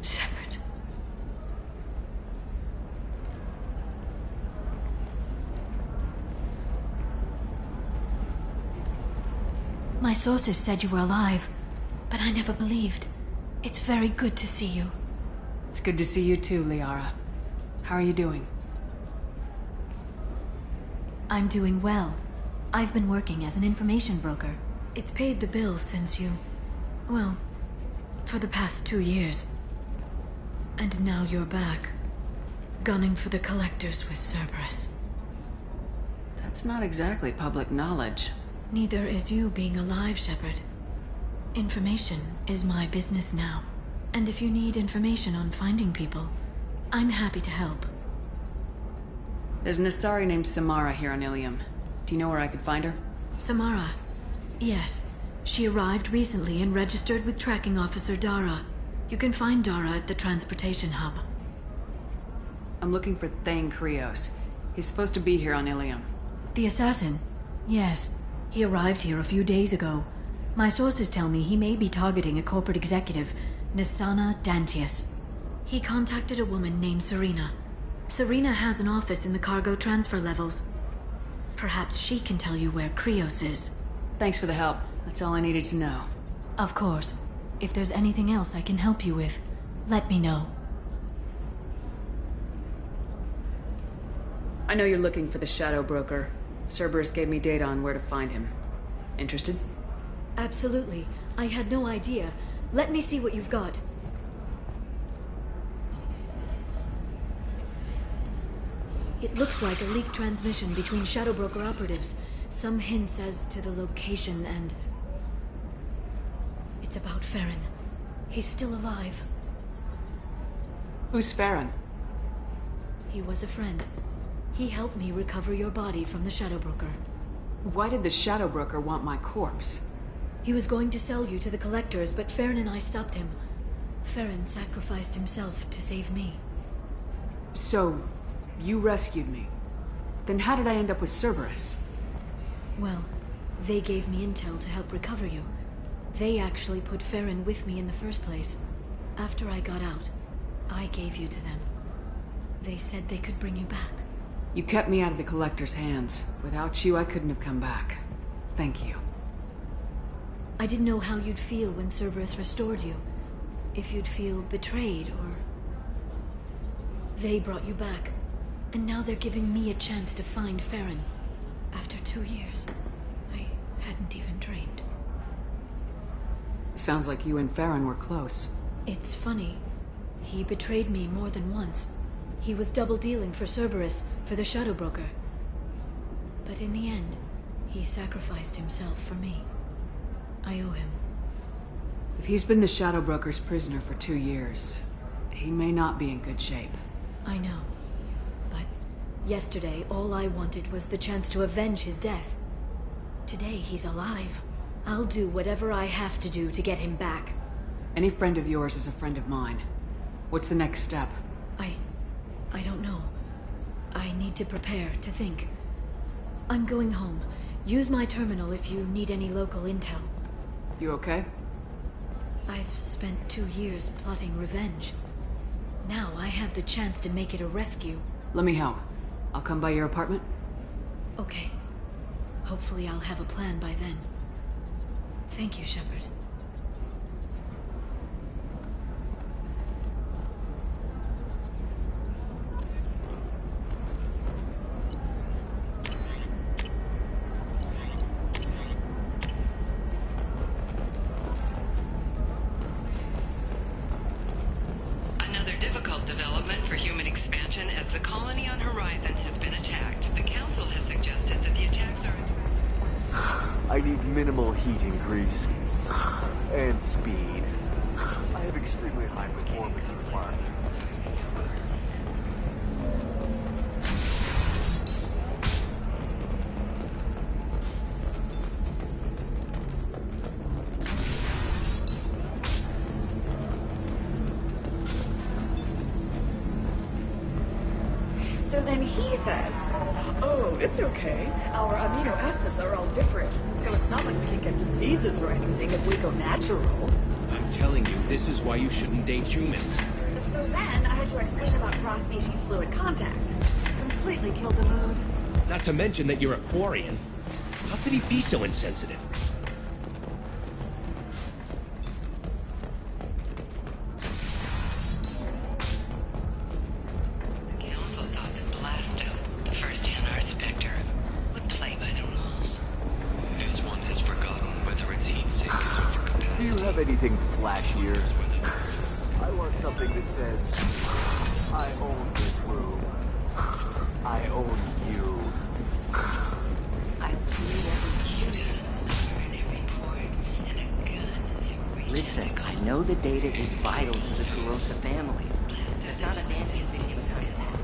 Shepard. My sources said you were alive, but I never believed. It's very good to see you. It's good to see you too, Liara. How are you doing? I'm doing well. I've been working as an information broker. It's paid the bills since you... well, for the past 2 years. And now you're back. Gunning for the Collectors with Cerberus. That's not exactly public knowledge. Neither is you being alive, Shepard. Information is my business now. And if you need information on finding people, I'm happy to help. There's an Asari named Samara here on Ilium. Do you know where I could find her? Samara? Yes. She arrived recently and registered with Tracking Officer Dara. You can find Dara at the transportation hub. I'm looking for Thane Krios. He's supposed to be here on Ilium. The assassin? Yes. He arrived here a few days ago. My sources tell me he may be targeting a corporate executive, Nisana Dantius. He contacted a woman named Serena. Serena has an office in the cargo transfer levels. Perhaps she can tell you where Krios is. Thanks for the help. That's all I needed to know. Of course. If there's anything else I can help you with, let me know. I know you're looking for the Shadow Broker. Cerberus gave me data on where to find him. Interested? Absolutely. I had no idea. Let me see what you've got. It looks like a leaked transmission between Shadow Broker operatives. Some hints as to the location and... It's about Farron. He's still alive. Who's Farron? He was a friend. He helped me recover your body from the Shadow Broker. Why did the Shadow Broker want my corpse? He was going to sell you to the Collectors, but Farron and I stopped him. Farron sacrificed himself to save me. So, you rescued me. Then how did I end up with Cerberus? Well, they gave me intel to help recover you. They actually put Farron with me in the first place. After I got out, I gave you to them. They said they could bring you back. You kept me out of the Collector's hands. Without you, I couldn't have come back. Thank you. I didn't know how you'd feel when Cerberus restored you. If you'd feel betrayed, or... They brought you back. And now they're giving me a chance to find Farron. After 2 years. I hadn't even dreamed. Sounds like you and Farron were close. It's funny. He betrayed me more than once. He was double-dealing for Cerberus, for the Shadow Broker. But in the end, he sacrificed himself for me. I owe him. If he's been the Shadow Broker's prisoner for 2 years, he may not be in good shape. I know. But yesterday, all I wanted was the chance to avenge his death. Today, he's alive. I'll do whatever I have to do to get him back. Any friend of yours is a friend of mine. What's the next step? I don't know. I need to prepare, to think. I'm going home. Use my terminal if you need any local intel. You okay? I've spent 2 years plotting revenge. Now I have the chance to make it a rescue. Let me help. I'll come by your apartment. Okay. Hopefully I'll have a plan by then. Thank you, Shepard. Another difficult development for human expansion as the colony on Horizon has been attacked. The Council has suggested that the attacks are... I need minimal heat increase. And speed. I have extremely high performance requirements. So then he says, oh, it's okay. Our amino acids are all different, so it's not like we can get diseases or anything if we go natural. I'm telling you, this is why you shouldn't date humans. So then I had to explain about cross-species fluid contact. Completely killed the mood. Not to mention that you're a Quarian. How could he be so insensitive? The Council thought that Blasto, the first Hanar Spectre, would play by the rules. This one has forgotten whether its heat sink is overcapacity. Do you have anything flashier? I want something that says, I own this room. I own you. I've seen every port and a gun. Listen, I know the data is vital to the Kurosa family. Nasana Dante's video was hiding that.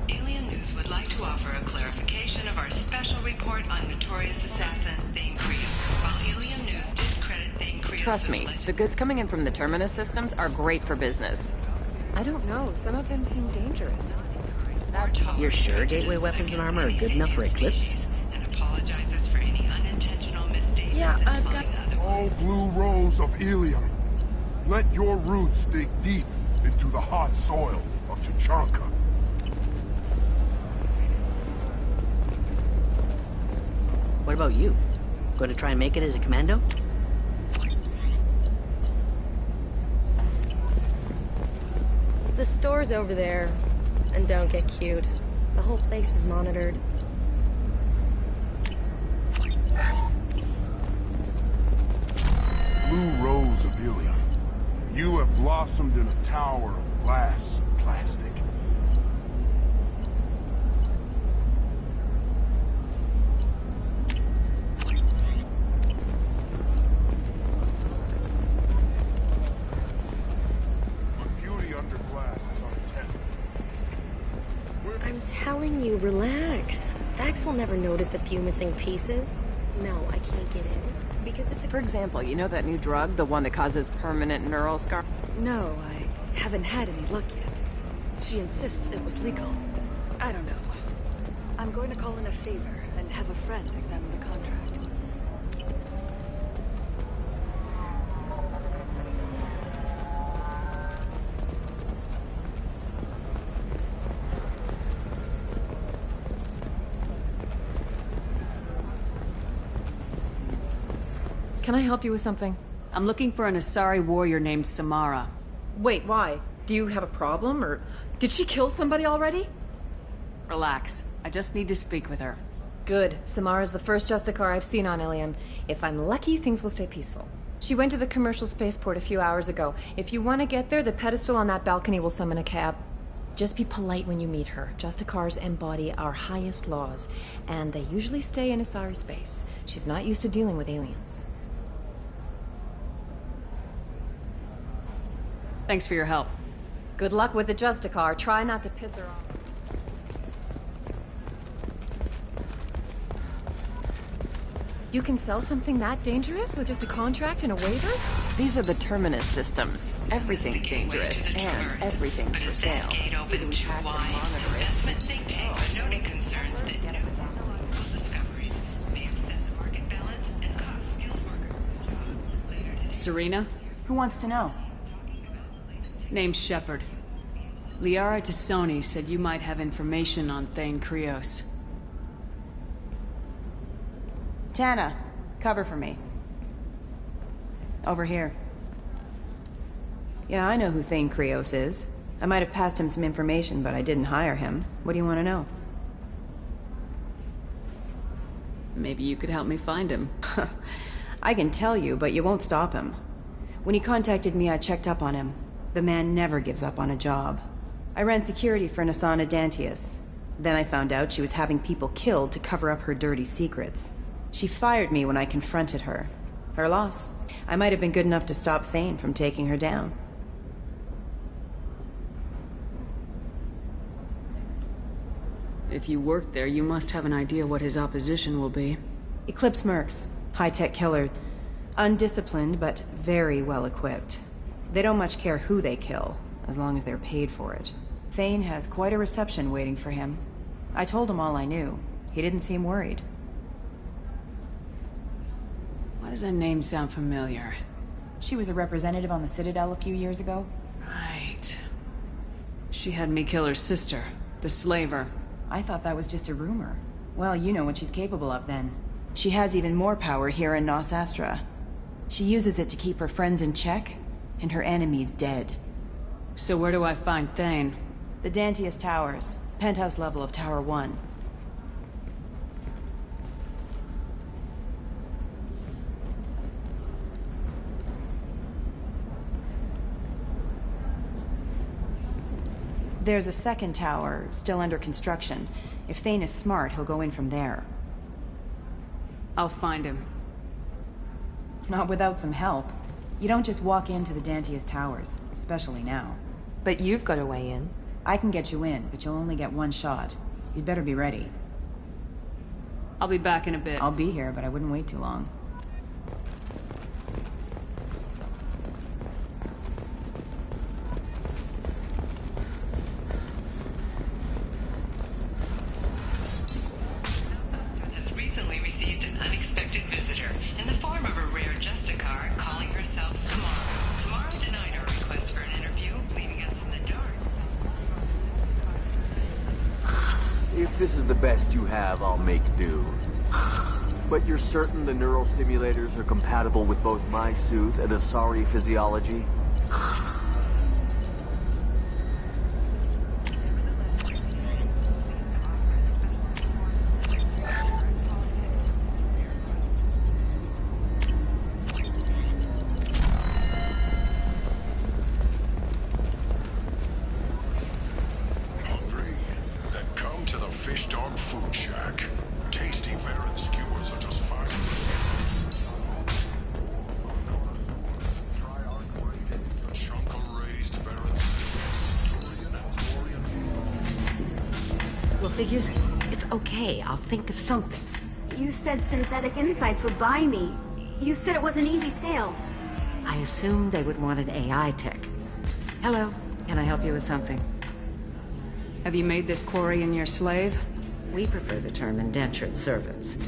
Alien News would like to offer a clarification of our special report on notorious assassin Thane Krios. While Alien News did credit Thane Krios... Trust me, the goods coming in from the Terminus systems are great for business. I don't know. Some of them seem dangerous. You're sure gateway weapons and armor are good enough for Eclipse? And apologizes for any unintentional misstatements. Yeah, I've got... Oh, blue rose of Ilium, let your roots dig deep into the hot soil of Tuchanka. What about you? Going to try and make it as a commando? The store's over there. And don't get cute. The whole place is monitored. Blue rose of Ilium. You have blossomed in a tower of glass and plastic. But beauty under glass is untested. I'm telling you, relax. Thax will never notice a few missing pieces. No, I can't get in. Because it's a... For example, you know that new drug? The one that causes permanent neural scar? No, I haven't had any luck yet. She insists it was legal. I don't know. I'm going to call in a favor and have a friend examine the contract. Can I help you with something? I'm looking for an Asari warrior named Samara. Wait, why? Do you have a problem, or did she kill somebody already? Relax. I just need to speak with her. Good. Samara's the first Justicar I've seen on Ilium. If I'm lucky, things will stay peaceful. She went to the commercial spaceport a few hours ago. If you want to get there, the pedestal on that balcony will summon a cab. Just be polite when you meet her. Justicars embody our highest laws, and they usually stay in Asari space. She's not used to dealing with aliens. Thanks for your help. Good luck with the Justicar. Try not to piss her off. You can sell something that dangerous with just a contract and a waiver? These are the Terminus systems. Everything's dangerous, and everything's for sale. Even tracks and monitors. Noting concerns that technological discoveries may upset the market balance and cause skilled workers. Serena? Who wants to know? Name's Shepard. Liara Tassoni said you might have information on Thane Krios. Tana, cover for me. Over here. Yeah, I know who Thane Krios is. I might have passed him some information, but I didn't hire him. What do you want to know? Maybe you could help me find him. I can tell you, but you won't stop him. When he contacted me, I checked up on him. The man never gives up on a job. I ran security for Nassana Dantius. Then I found out she was having people killed to cover up her dirty secrets. She fired me when I confronted her. Her loss. I might have been good enough to stop Thane from taking her down. If you work there, you must have an idea what his opposition will be. Eclipse Mercs. High-tech killer. Undisciplined, but very well equipped. They don't much care who they kill, as long as they're paid for it. Thane has quite a reception waiting for him. I told him all I knew. He didn't seem worried. Why does that name sound familiar? She was a representative on the Citadel a few years ago. Right. She had me kill her sister, the Slaver. I thought that was just a rumor. Well, you know what she's capable of then. She has even more power here in Nos Astra. She uses it to keep her friends in check, and her enemies dead. So where do I find Thane? The Dantius Towers. Penthouse level of Tower 1. There's a second tower, still under construction. If Thane is smart, he'll go in from there. I'll find him. Not without some help. You don't just walk into the Dantius Towers, especially now. But you've got a way in. I can get you in, but you'll only get one shot. You'd better be ready. I'll be back in a bit. I'll be here, but I wouldn't wait too long. Has recently received an unexpected visitor in the form of a rare Justicar calling herself Samara. Samara denied our request for an interview, leaving us in the dark. If this is the best you have, I'll make do. But you're certain the neural stimulators are compatible with both my suit and Asari physiology? Fish Dog Food Shack. Tasty Varen skewers are just fine. Try our grated chunk-raised Varen skewers. Durian and Chlorian. Well, figures, it's okay. I'll think of something. You said Synthetic Insights would buy me. You said it was an easy sale. I assumed they would want an AI tech. Hello, can I help you with something? Have you made this Quarian your slave? We prefer the term indentured servants.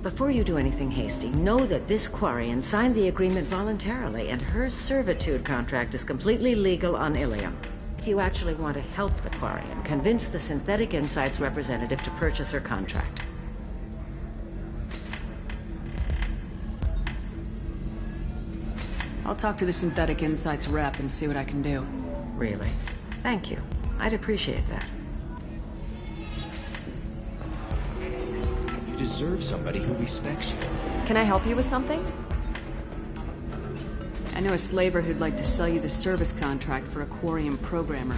Before you do anything hasty, know that this Quarian signed the agreement voluntarily, and her servitude contract is completely legal on Ilium. If you actually want to help the Quarian, convince the Synthetic Insights representative to purchase her contract. I'll talk to the Synthetic Insights rep and see what I can do. Really? Thank you. I'd appreciate that. You deserve somebody who respects you. Can I help you with something? I know a slaver who'd like to sell you the service contract for a Quarian programmer.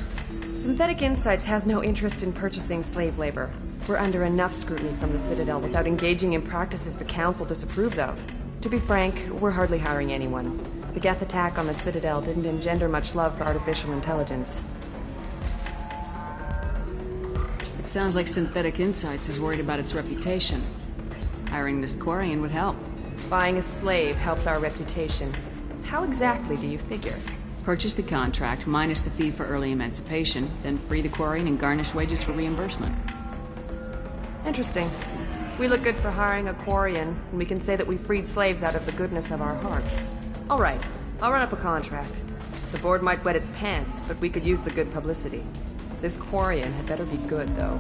Synthetic Insights has no interest in purchasing slave labor. We're under enough scrutiny from the Citadel without engaging in practices the Council disapproves of. To be frank, we're hardly hiring anyone. The Geth attack on the Citadel didn't engender much love for artificial intelligence. It sounds like Synthetic Insights is worried about its reputation. Hiring this Quarian would help. Buying a slave helps our reputation. How exactly do you figure? Purchase the contract, minus the fee for early emancipation, then free the Quarian and garnish wages for reimbursement. Interesting. We look good for hiring a Quarian, and we can say that we freed slaves out of the goodness of our hearts. All right, I'll run up a contract. The board might wet its pants, but we could use the good publicity. This Quarian had better be good, though.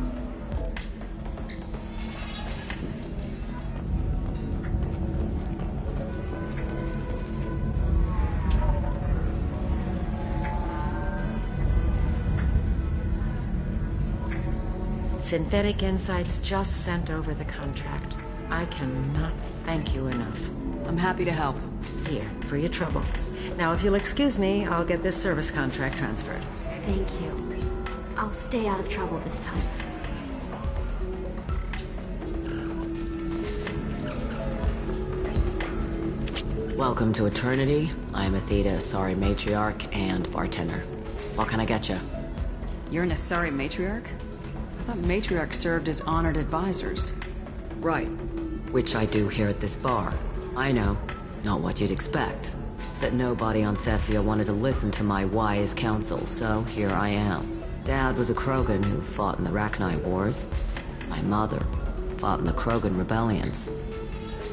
Synthetic Insights just sent over the contract. I cannot thank you enough. I'm happy to help. Here, for your trouble. Now, if you'll excuse me, I'll get this service contract transferred. Thank you. I'll stay out of trouble this time. Welcome to Eternity. I'm Athena Asari Matriarch and bartender. What can I get you? You're an Asari Matriarch? I thought Matriarchs served as honored advisors. Right. Which I do here at this bar. I know. Not what you'd expect. But nobody on Thessia wanted to listen to my wise counsel, so here I am. Dad was a Krogan who fought in the Rachni Wars. My mother fought in the Krogan rebellions.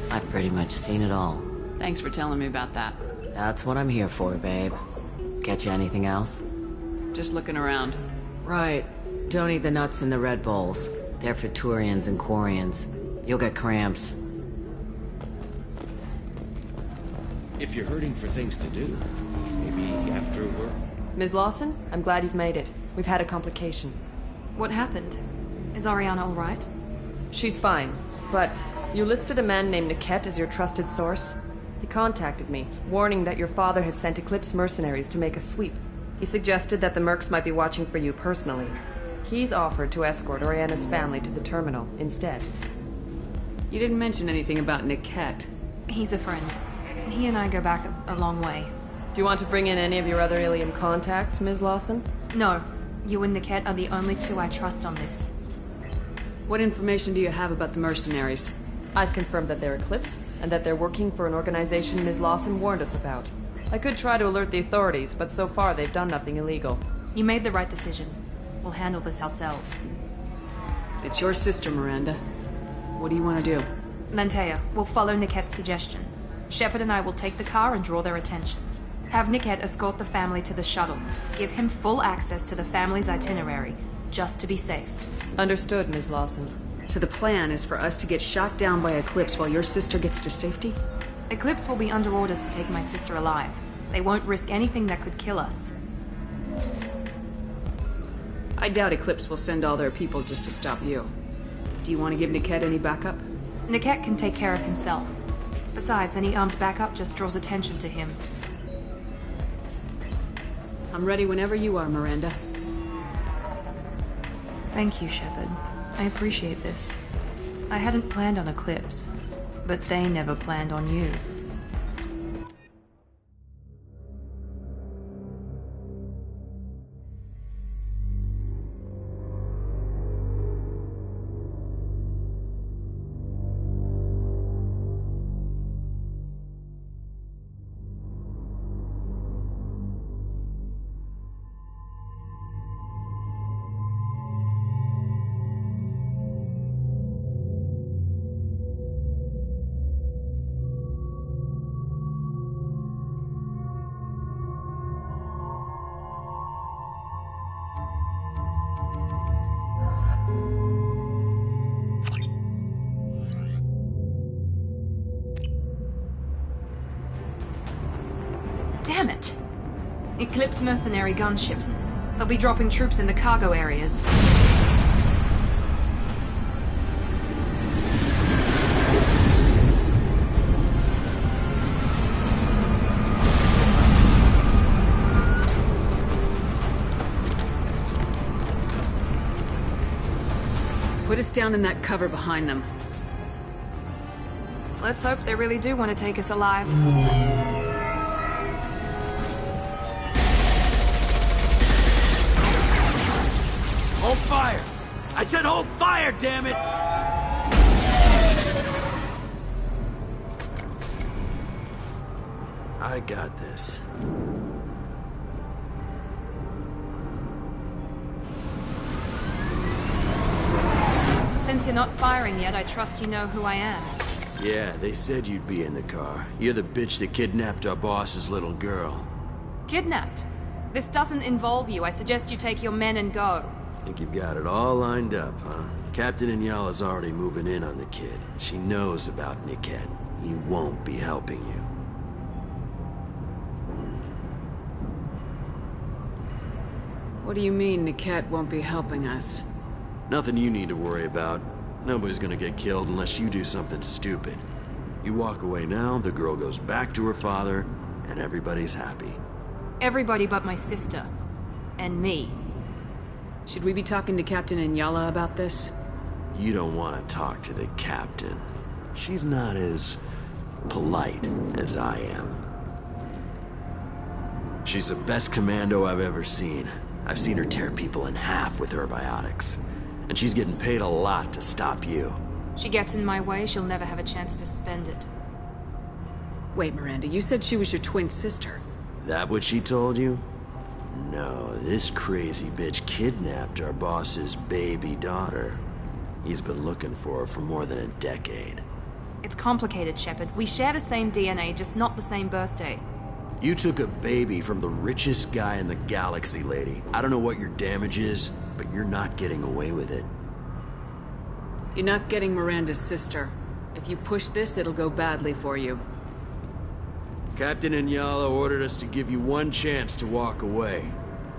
I've pretty much seen it all. Thanks for telling me about that. That's what I'm here for, babe. Get you anything else? Just looking around. Right. Don't eat the nuts in the Red Bowls. They're for Turians and Quarians. You'll get cramps. If you're hurting for things to do, maybe after work. Ms. Lawson, I'm glad you've made it. We've had a complication. What happened? Is Ariana all right? She's fine, but you listed a man named Niket as your trusted source. He contacted me, warning that your father has sent Eclipse mercenaries to make a sweep. He suggested that the Mercs might be watching for you personally. He's offered to escort Oriana's family to the terminal instead. You didn't mention anything about Niket. He's a friend. He and I go back a long way. Do you want to bring in any of your other Ilium contacts, Ms. Lawson? No. You and Niket are the only two I trust on this. What information do you have about the mercenaries? I've confirmed that they're Eclipse, and that they're working for an organization Ms. Lawson warned us about. I could try to alert the authorities, but so far they've done nothing illegal. You made the right decision. We'll handle this ourselves. It's your sister, Miranda. What do you want to do? Lantea, we'll follow Niket's suggestion. Shepard and I will take the car and draw their attention. Have Niket escort the family to the shuttle. Give him full access to the family's itinerary, just to be safe. Understood, Ms. Lawson. So the plan is for us to get shot down by Eclipse while your sister gets to safety? Eclipse will be under orders to take my sister alive. They won't risk anything that could kill us. I doubt Eclipse will send all their people just to stop you. Do you want to give Niket any backup? Niket can take care of himself. Besides, any armed backup just draws attention to him. I'm ready whenever you are, Miranda. Thank you, Shepard. I appreciate this. I hadn't planned on Eclipse, but they never planned on you. Damn it! Eclipse mercenary gunships. They'll be dropping troops in the cargo areas. Put us down in that cover behind them. Let's hope they really do want to take us alive. Hold fire! I said hold fire, damn it! I got this. Since you're not firing yet, I trust you know who I am. Yeah, they said you'd be in the car. You're the bitch that kidnapped our boss's little girl. Kidnapped? This doesn't involve you. I suggest you take your men and go. Think you've got it all lined up, huh? Captain Inyala's already moving in on the kid. She knows about Niket. He won't be helping you. What do you mean Niket won't be helping us? Nothing you need to worry about. Nobody's gonna get killed unless you do something stupid. You walk away now, the girl goes back to her father, and everybody's happy. Everybody but my sister. And me. Should we be talking to Captain Inyala about this? You don't want to talk to the captain. She's not as polite as I am. She's the best commando I've ever seen. I've seen her tear people in half with her biotics. And she's getting paid a lot to stop you. She gets in my way, she'll never have a chance to spend it. Wait, Miranda, you said she was your twin sister. That what she told you? No, this crazy bitch kidnapped our boss's baby daughter. He's been looking for her for more than a decade. It's complicated, Shepard. We share the same DNA, just not the same birthday. You took a baby from the richest guy in the galaxy, lady. I don't know what your damage is, but you're not getting away with it. You're not getting Miranda's sister. If you push this, it'll go badly for you. Captain Inyala ordered us to give you one chance to walk away.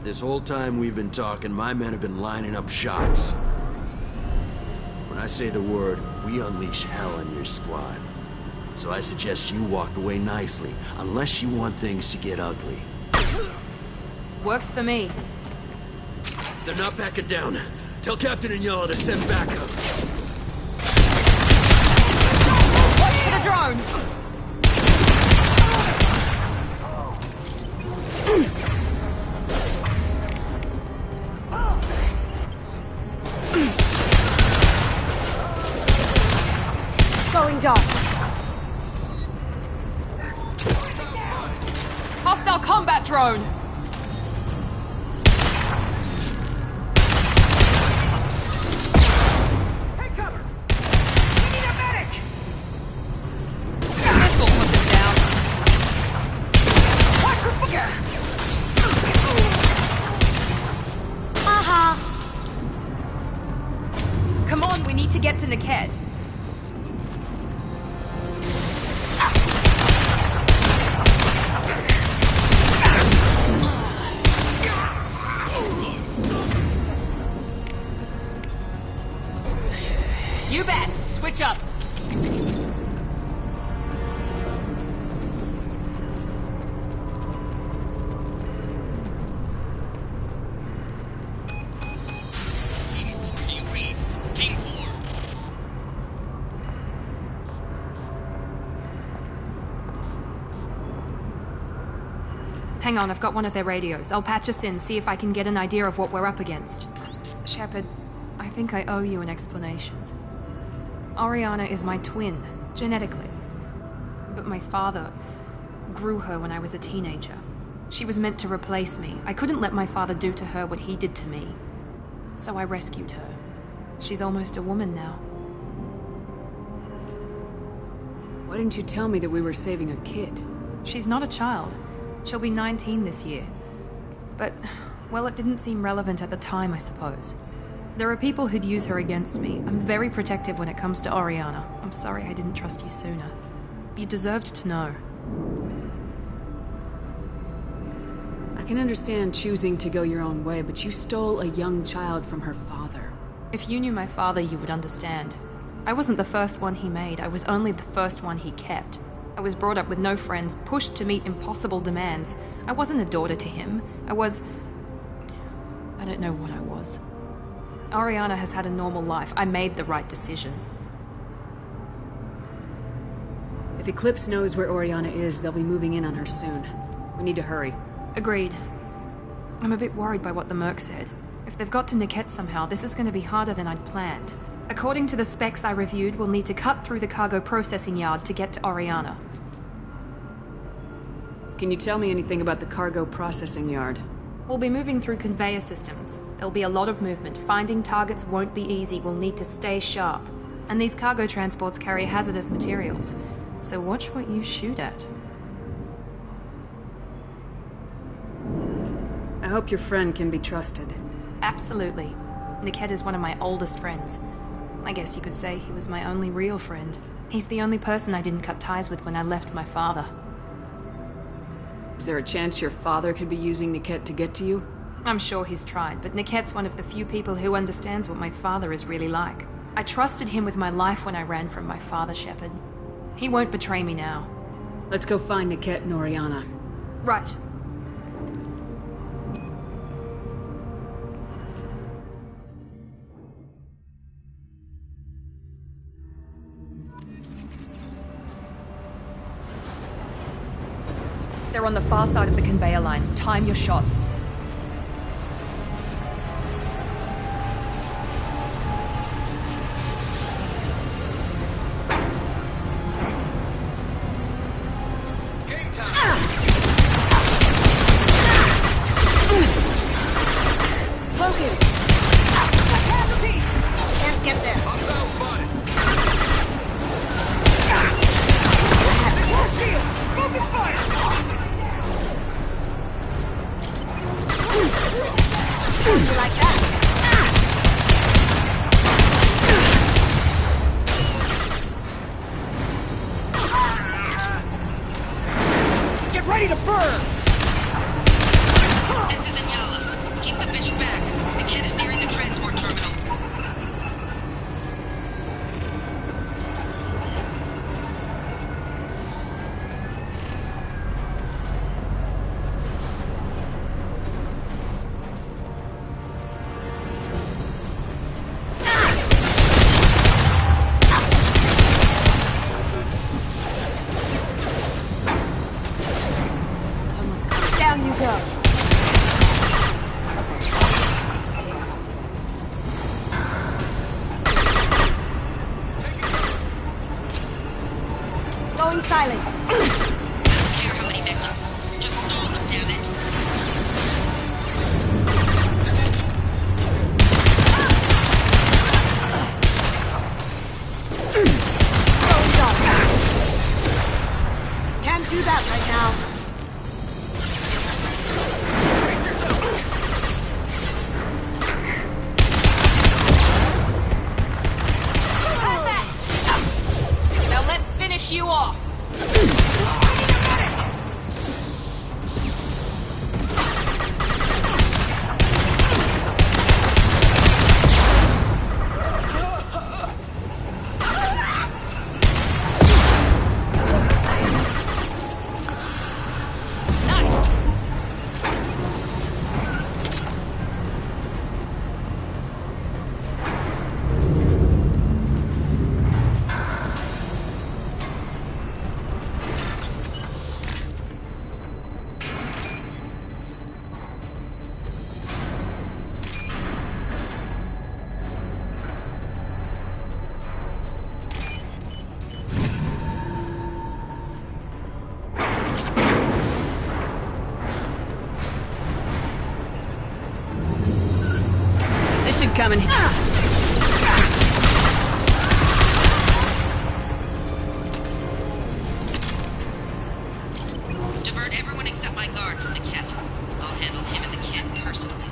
This whole time we've been talking, my men have been lining up shots. When I say the word, we unleash hell in your squad. So I suggest you walk away nicely, unless you want things to get ugly. Works for me. They're not backing down. Tell Captain Inyala to send backup. Watch for the drones! Going dark. Hostile combat drone! Take cover! We need a medic! This will put them down. Watch her fire! Aha! Come on, we need to get to Niket. You bet. Switch up. Team Reed. Team Hang on, I've got one of their radios. I'll patch us in, see if I can get an idea of what we're up against. Shepard, I think I owe you an explanation. Oriana is my twin, genetically. But my father grew her when I was a teenager. She was meant to replace me. I couldn't let my father do to her what he did to me. So I rescued her. She's almost a woman now. Why didn't you tell me that we were saving a kid? She's not a child. She'll be 19 this year. But, well, it didn't seem relevant at the time, I suppose. There are people who'd use her against me. I'm very protective when it comes to Oriana. I'm sorry I didn't trust you sooner. You deserved to know. I can understand choosing to go your own way, but you stole a young child from her father. If you knew my father, you would understand. I wasn't the first one he made. I was only the first one he kept. I was brought up with no friends, pushed to meet impossible demands. I wasn't a daughter to him. I don't know what I was. Oriana has had a normal life. I made the right decision. If Eclipse knows where Oriana is, they'll be moving in on her soon. We need to hurry. Agreed. I'm a bit worried by what the Merc said. If they've got to Niket somehow, this is going to be harder than I'd planned. According to the specs I reviewed, we'll need to cut through the cargo processing yard to get to Oriana. Can you tell me anything about the cargo processing yard? We'll be moving through conveyor systems. There'll be a lot of movement. Finding targets won't be easy. We'll need to stay sharp. And these cargo transports carry hazardous materials. So watch what you shoot at. I hope your friend can be trusted. Absolutely. Niket is one of my oldest friends. I guess you could say he was my only real friend. He's the only person I didn't cut ties with when I left my father. Is there a chance your father could be using Niket to get to you? I'm sure he's tried, but Niket's one of the few people who understands what my father is really like. I trusted him with my life when I ran from my father, Shepard. He won't betray me now. Let's go find Niket and Oriana. Right. They're on the far side of the conveyor line. Time your shots. Game time. Logan! Casualties! Can't get there. I'm down, bud. More shield! Focus fire! You like that? Get ready to burn! This is Inyala. Keep the bitch back. The kid is nearing the transport terminal. Down you go. Going silent. I don't care how many mechs you pull. Just stall them, damn it. Can't do that right now. Now let's finish you off. This should come in. Divert everyone except my guard from Niket. I'll handle him and the kid personally.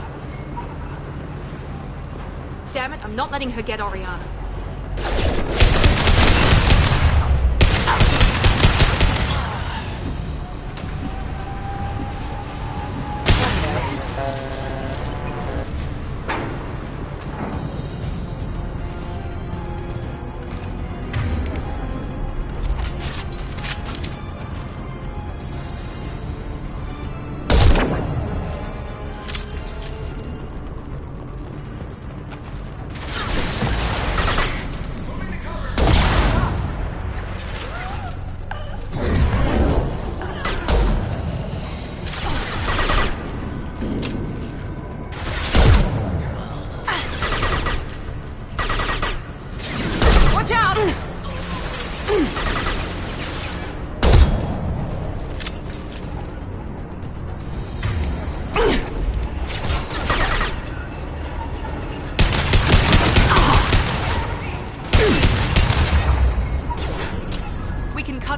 Damn it, I'm not letting her get Oriana.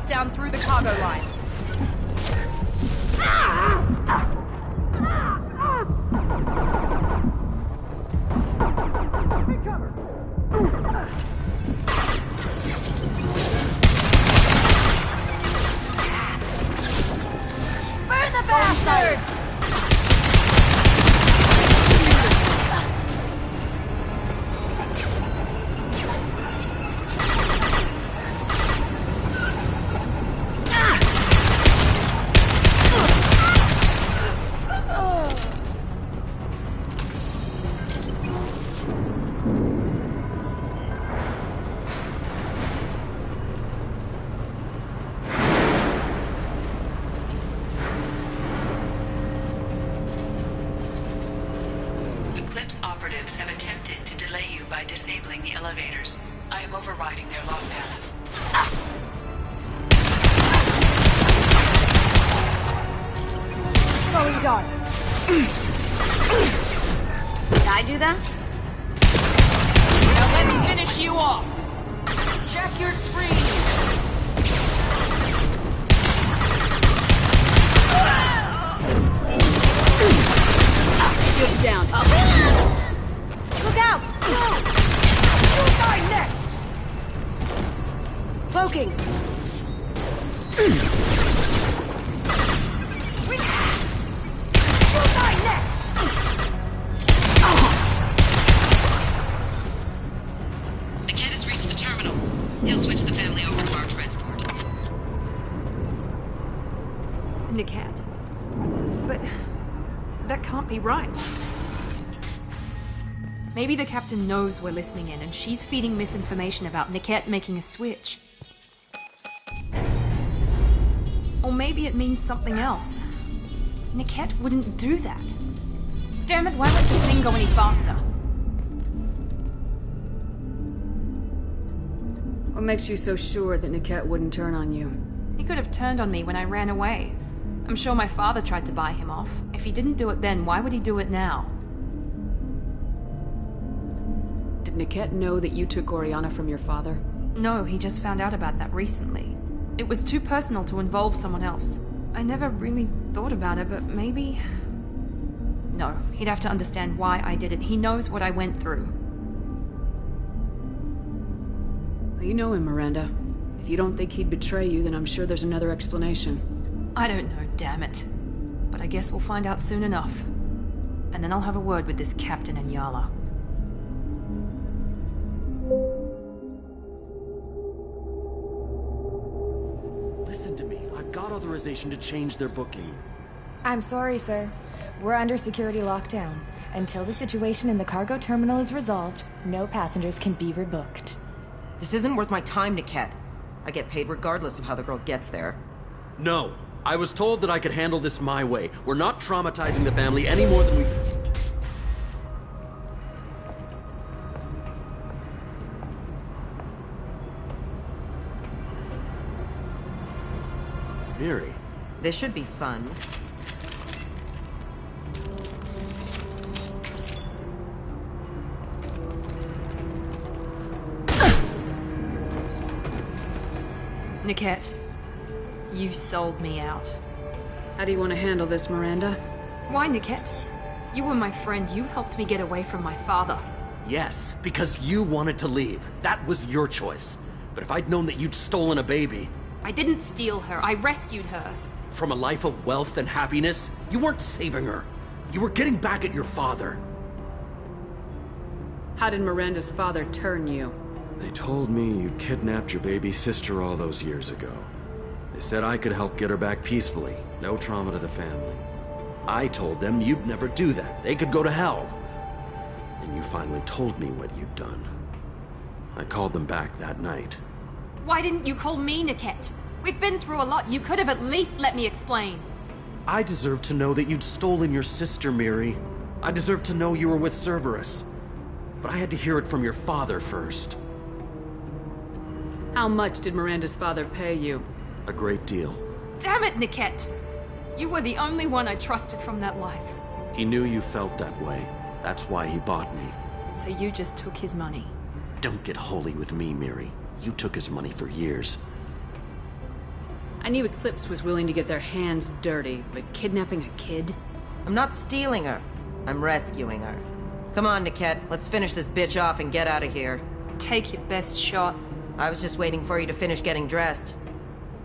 Down through the cargo line. Burn the bastards! Eclipse operatives have attempted to delay you by disabling the elevators. I am overriding their lockdown. Throwing dart. Did I do that? Now let's finish you off. Check your screen. Shield down. Up. Look out! You'll die next! Cloaking. You'll die next! Niket has reached the terminal. He'll switch the family over to our transport. Niket. But that can't be right. Maybe the captain knows we're listening in and she's feeding misinformation about Niket making a switch. Or maybe it means something else. Niket wouldn't do that. Damn it, why let the thing go any faster? What makes you so sure that Niket wouldn't turn on you? He could have turned on me when I ran away. I'm sure my father tried to buy him off. If he didn't do it then, why would he do it now? Did Niket know that you took Oriana from your father? No, he just found out about that recently. It was too personal to involve someone else. I never really thought about it, but maybe... No, he'd have to understand why I did it. He knows what I went through. You know him, Miranda. If you don't think he'd betray you, then I'm sure there's another explanation. I don't know, damn it. But I guess we'll find out soon enough. And then I'll have a word with this Captain Inyala. Listen to me. I've got authorization to change their booking. I'm sorry, sir. We're under security lockdown. Until the situation in the cargo terminal is resolved, no passengers can be rebooked. This isn't worth my time, Niket. I get paid regardless of how the girl gets there. No. I was told that I could handle this my way. We're not traumatizing the family any more than we... Miri. This should be fun. Niket, you sold me out. How do you want to handle this, Miranda? Why, Niket? You were my friend. You helped me get away from my father. Yes, because you wanted to leave. That was your choice. But if I'd known that you'd stolen a baby... I didn't steal her. I rescued her. From a life of wealth and happiness, you weren't saving her. You were getting back at your father. How did Miranda's father turn you? They told me you kidnapped your baby sister all those years ago. They said I could help get her back peacefully. No trauma to the family. I told them you'd never do that. They could go to hell. And you finally told me what you'd done. I called them back that night. Why didn't you call me, Niket? We've been through a lot. You could have at least let me explain. I deserve to know that you'd stolen your sister, Miri. I deserve to know you were with Cerberus. But I had to hear it from your father first. How much did Miranda's father pay you? A great deal. Damn it, Niket! You were the only one I trusted from that life. He knew you felt that way. That's why he bought me. So you just took his money? Don't get holy with me, Miri. You took his money for years. I knew Eclipse was willing to get their hands dirty, but kidnapping a kid? I'm not stealing her. I'm rescuing her. Come on, Niket. Let's finish this bitch off and get out of here. Take your best shot. I was just waiting for you to finish getting dressed.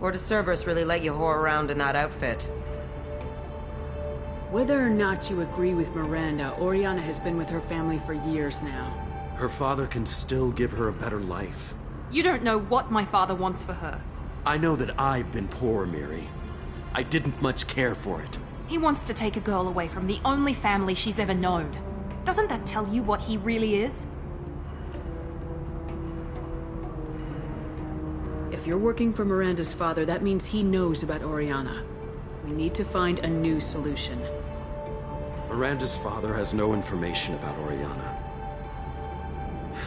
Or does Cerberus really let you whore around in that outfit? Whether or not you agree with Miranda, Oriana has been with her family for years now. Her father can still give her a better life. You don't know what my father wants for her. I know that I've been poor, Miri. I didn't much care for it. He wants to take a girl away from the only family she's ever known. Doesn't that tell you what he really is? If you're working for Miranda's father, that means he knows about Oriana. We need to find a new solution. Miranda's father has no information about Oriana.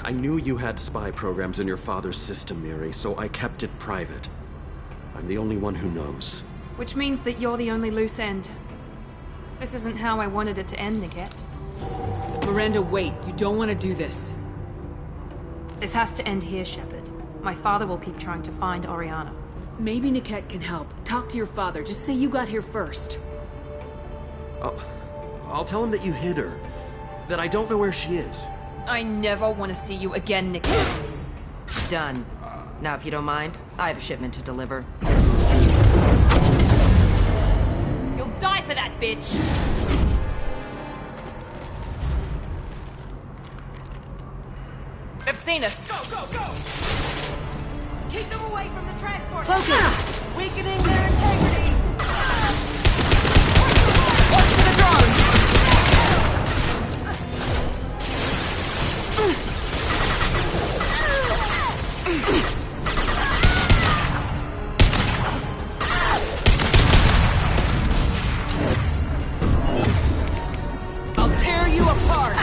I knew you had spy programs in your father's system, Miri, so I kept it private. I'm the only one who knows. Which means that you're the only loose end. This isn't how I wanted it to end, Niket. Miranda, wait. You don't want to do this. This has to end here, Shepard. My father will keep trying to find Oriana. Maybe Niket can help. Talk to your father. Just say you got here first. I'll tell him that you hid her. That I don't know where she is. I never want to see you again, Niket. Done. Now, if you don't mind, I have a shipment to deliver. You'll die for that, bitch! They've seen us. Go, go, go! Keep them away from the transport! Focus! Weakening their integrity! Watch for the drone! I'll tear you apart!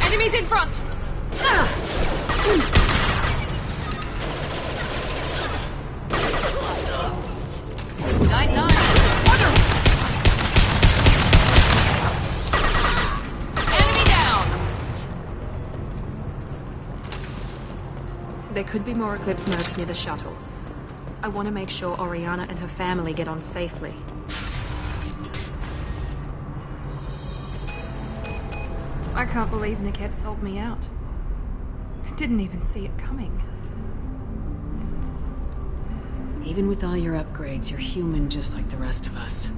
Enemies in front! Night. Enemy down! There could be more Eclipse mercs near the shuttle. I want to make sure Oriana and her family get on safely. I can't believe Niket sold me out. I didn't even see it coming. Even with all your upgrades, you're human just like the rest of us.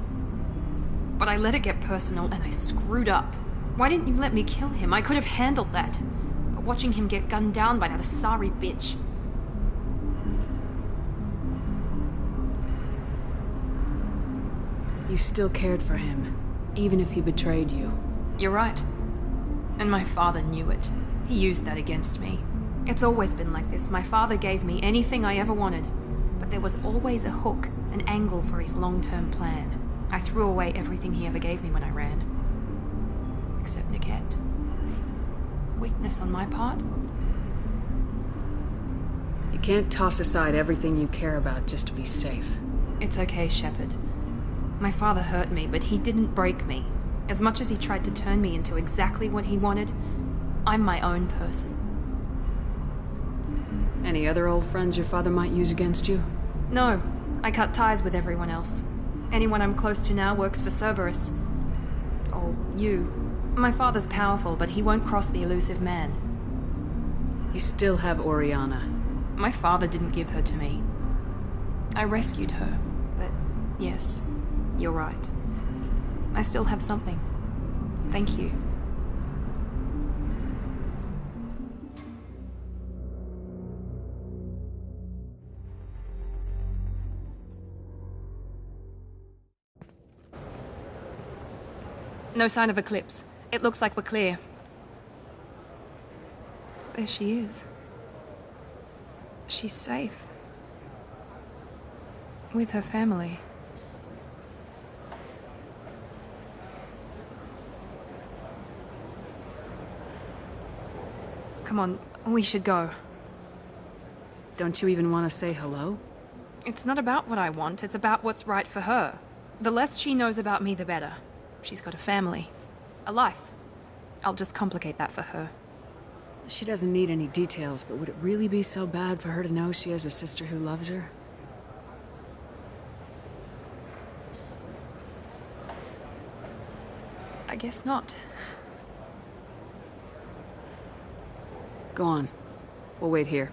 But I let it get personal and I screwed up. Why didn't you let me kill him? I could have handled that. But watching him get gunned down by that Asari bitch... You still cared for him, even if he betrayed you. You're right. And my father knew it. He used that against me. It's always been like this. My father gave me anything I ever wanted, but there was always a hook, an angle for his long-term plan. I threw away everything he ever gave me when I ran. Except Niket. Weakness on my part? You can't toss aside everything you care about just to be safe. It's okay, Shepard. My father hurt me, but he didn't break me. As much as he tried to turn me into exactly what he wanted, I'm my own person. Any other old friends your father might use against you? No, I cut ties with everyone else. Anyone I'm close to now works for Cerberus. Or you. My father's powerful, but he won't cross the elusive man. You still have Oriana. My father didn't give her to me. I rescued her, but yes, you're right. I still have something. Thank you. No sign of Eclipse. It looks like we're clear. There she is. She's safe. With her family. Come on, we should go. Don't you even want to say hello? It's not about what I want, it's about what's right for her. The less she knows about me, the better. She's got a family. A life. I'll just complicate that for her. She doesn't need any details, but would it really be so bad for her to know she has a sister who loves her? I guess not. Go on. We'll wait here.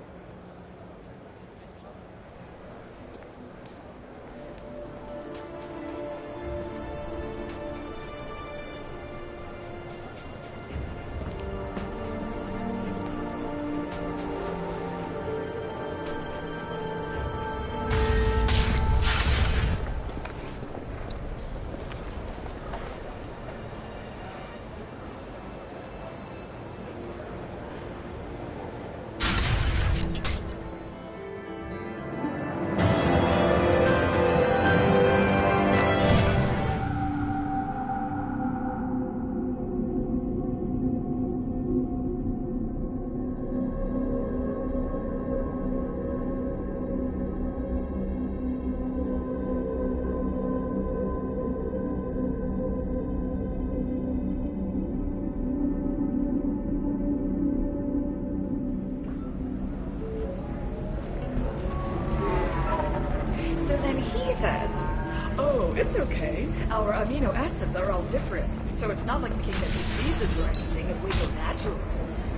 It's okay. Our amino acids are all different, so it's not like we can get diseases or anything if we go natural.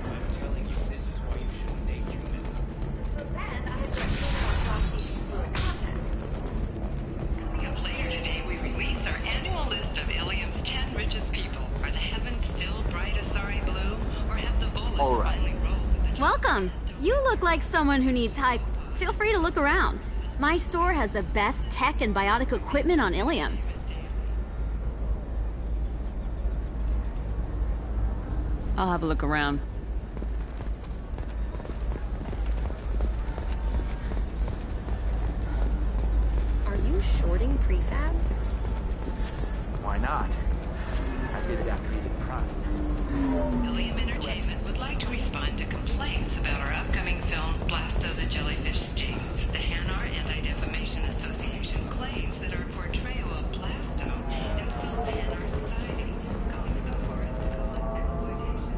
I'm telling you, this is why you shouldn't date humans. So then I had to across these fluid content. Coming up later today, we release our annual list of Ilium's 10 richest people. Are the heavens still bright Asari blue, or have the Volus finally rolled with the Welcome. You look like someone who needs high... Feel free to look around. My store has the best tech and biotic equipment on Ilium. I'll have a look around. Are you shorting prefabs? Why not? I did it after eating Prime. Ilium Entertainment would like to respond to complaints about our upcoming film, Blasto the Jellyfish Stings. The Hanar Anti-Defamation Association claims that our portrayal of Blasto insults Hanar society, calling it the forest exploitation.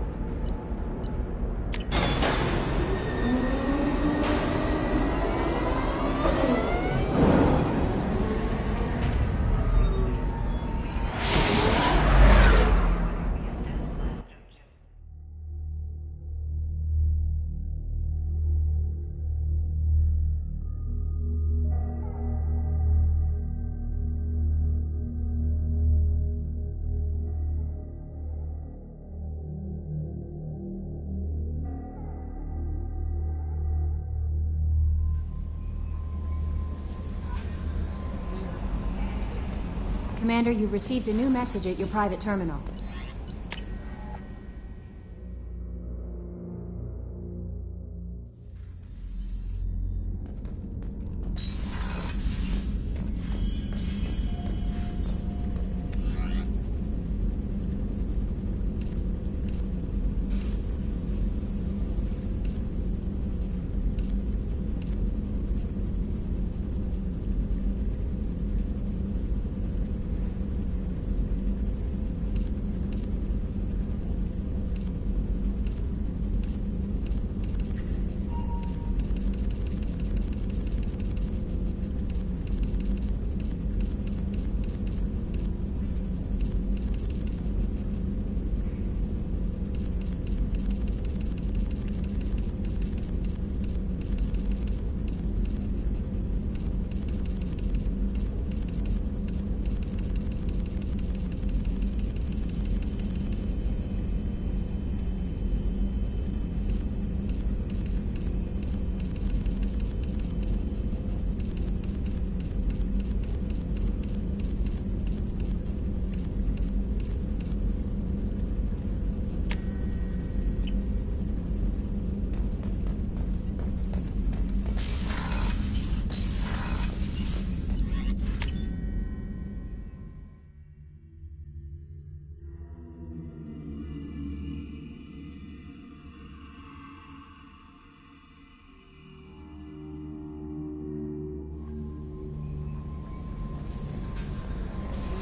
Commander, you've received a new message at your private terminal.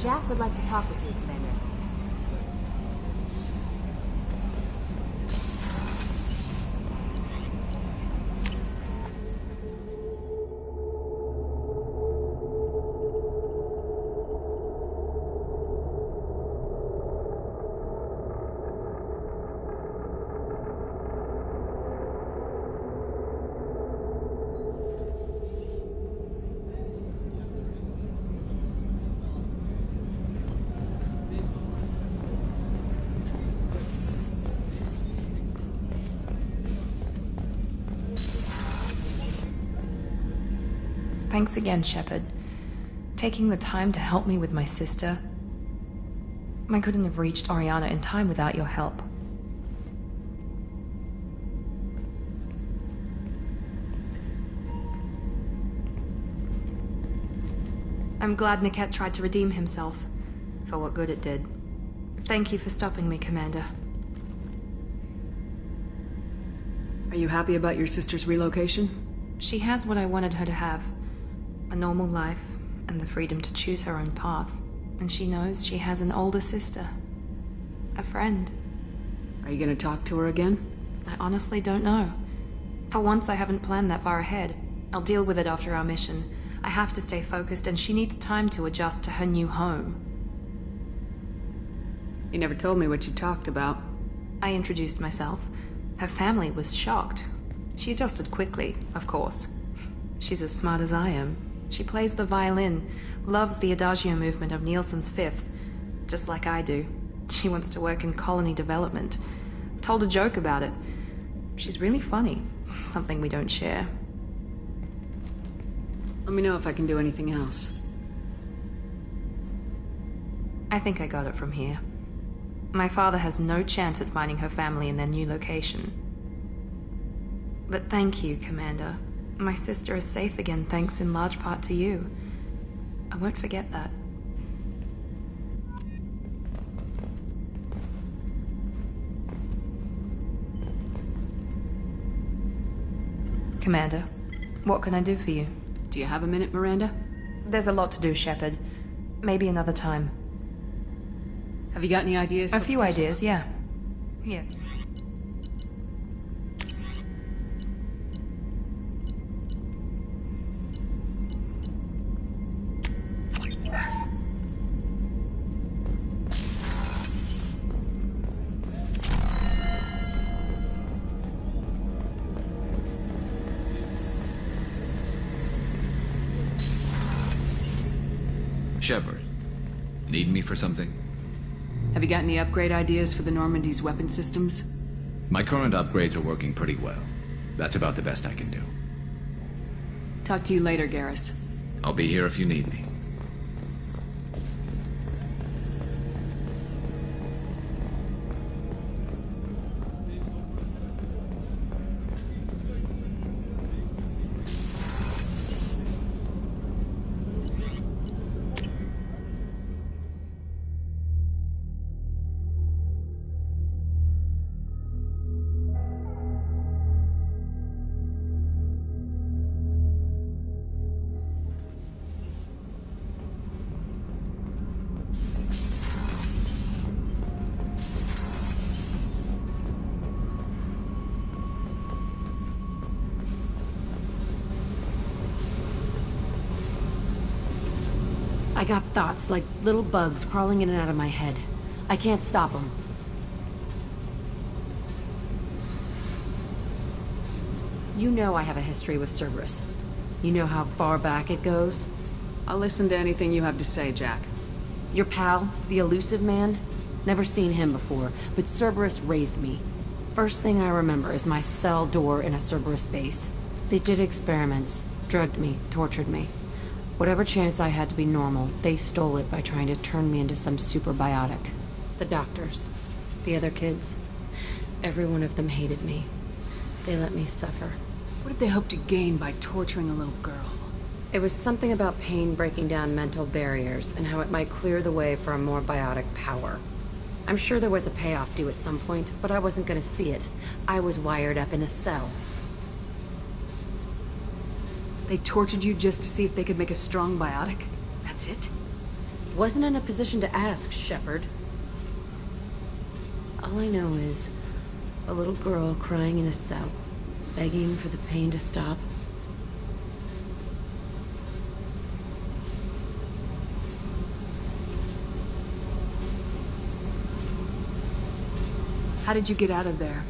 Jack would like to talk with you, Commander. Thanks again, Shepard. Taking the time to help me with my sister. I couldn't have reached Oriana in time without your help. I'm glad Niket tried to redeem himself, for what good it did. Thank you for stopping me, Commander. Are you happy about your sister's relocation? She has what I wanted her to have. A normal life, and the freedom to choose her own path. And she knows she has an older sister. A friend. Are you gonna talk to her again? I honestly don't know. For once, I haven't planned that far ahead. I'll deal with it after our mission. I have to stay focused, and she needs time to adjust to her new home. You never told me what you talked about. I introduced myself. Her family was shocked. She adjusted quickly, of course. She's as smart as I am. She plays the violin, loves the Adagio movement of Nielsen's Fifth, just like I do. She wants to work in colony development. Told a joke about it. She's really funny, something we don't share. Let me know if I can do anything else. I think I got it from here. My father has no chance at finding her family in their new location. But thank you, Commander. My sister is safe again thanks in large part to you. I won't forget that. Commander, what can I do for you? Do you have a minute, Miranda? There's a lot to do, Shepard. Maybe another time. Have you got any ideas? A few ideas, yeah. Here. Shepard, need me for something? Have you got any upgrade ideas for the Normandy's weapon systems? My current upgrades are working pretty well. That's about the best I can do. Talk to you later, Garrus. I'll be here if you need me. I got thoughts like little bugs crawling in and out of my head. I can't stop them. You know I have a history with Cerberus. You know how far back it goes? I'll listen to anything you have to say, Jack. Your pal, the Elusive Man? Never seen him before, but Cerberus raised me. First thing I remember is my cell door in a Cerberus base. They did experiments, drugged me, tortured me. Whatever chance I had to be normal, they stole it by trying to turn me into some super biotic. The doctors, the other kids, every one of them hated me. They let me suffer. What did they hope to gain by torturing a little girl? It was something about pain breaking down mental barriers and how it might clear the way for a more biotic power. I'm sure there was a payoff due at some point, but I wasn't gonna see it. I was wired up in a cell. They tortured you just to see if they could make a strong biotic? That's it? Wasn't in a position to ask, Shepard. All I know is a little girl crying in a cell, begging for the pain to stop. How did you get out of there?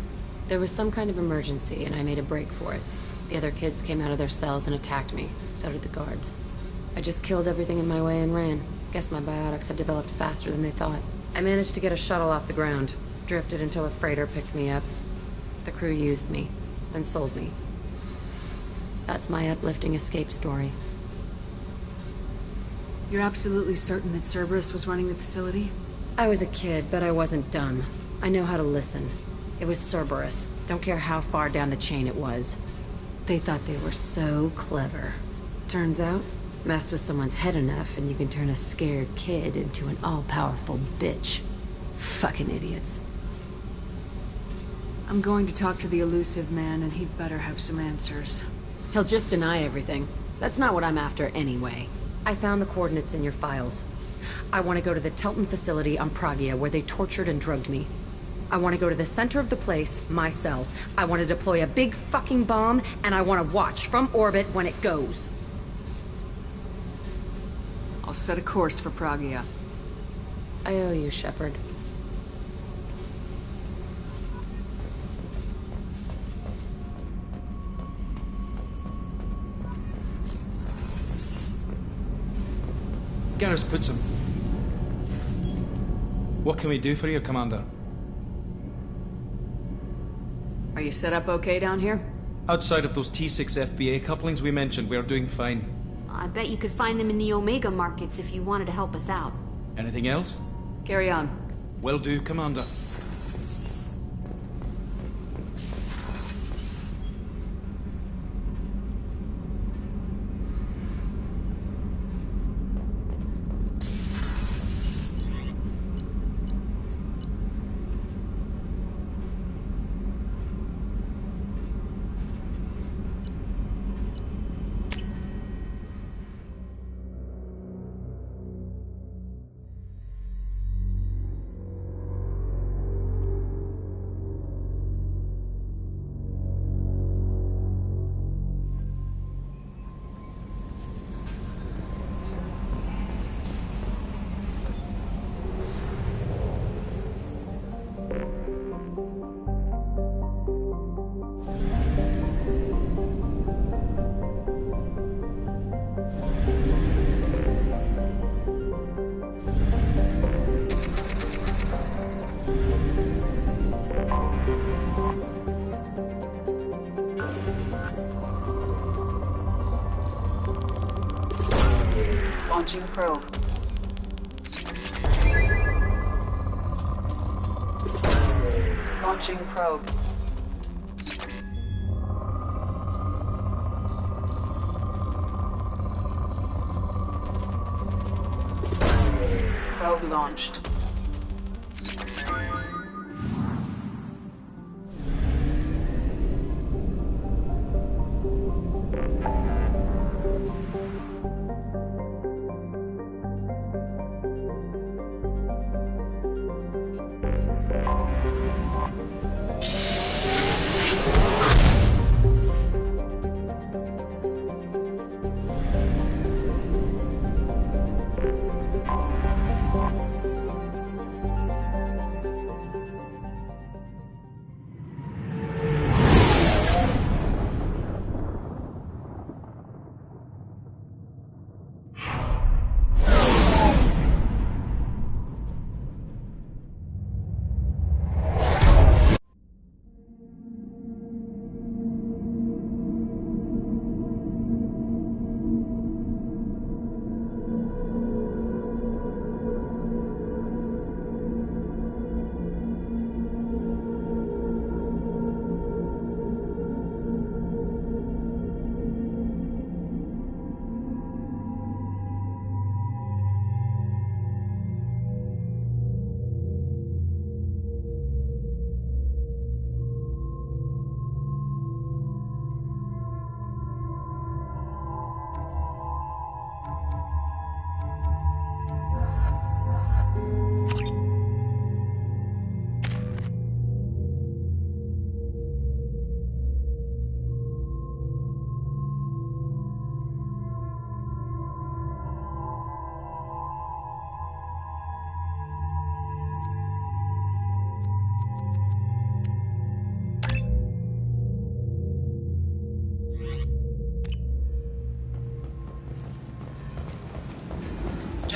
There was some kind of emergency, and I made a break for it. The other kids came out of their cells and attacked me. So did the guards. I just killed everything in my way and ran. Guess my biotics had developed faster than they thought. I managed to get a shuttle off the ground. Drifted until a freighter picked me up. The crew used me, then sold me. That's my uplifting escape story. You're absolutely certain that Cerberus was running the facility? I was a kid, but I wasn't dumb. I know how to listen. It was Cerberus. Don't care how far down the chain it was. They thought they were so clever. Turns out, mess with someone's head enough and you can turn a scared kid into an all-powerful bitch. Fucking idiots. I'm going to talk to the elusive man, and he'd better have some answers. He'll just deny everything. That's not what I'm after anyway. I found the coordinates in your files. I want to go to the Telton facility on Pragia where they tortured and drugged me. I want to go to the center of the place, my cell. I want to deploy a big fucking bomb, and I want to watch from orbit when it goes. I'll set a course for Pragia. I owe you, Shepard. Garrus puts him. What can we do for you, Commander? Are you set up okay down here? Outside of those T6 FBA couplings we mentioned, we are doing fine. I bet you could find them in the Omega markets if you wanted to help us out. Anything else? Carry on. Will do, Commander. Launching probe. Launching probe. Probe launched.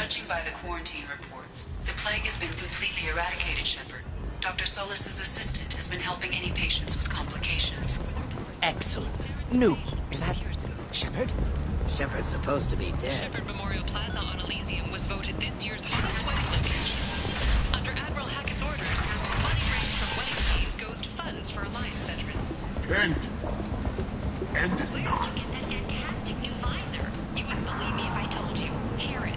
Judging by the quarantine reports, the plague has been completely eradicated, Shepard. Dr. Solis's assistant has been helping any patients with complications. Excellent. Nuke, is that Shepard? Shepard's supposed to be dead. Shepard Memorial Plaza on Elysium was voted this year's hottest wedding location. Under Admiral Hackett's orders, money raised from wedding fees goes to funds for Alliance veterans. End is not. Get that fantastic new visor. You wouldn't believe me if I told you. Harris.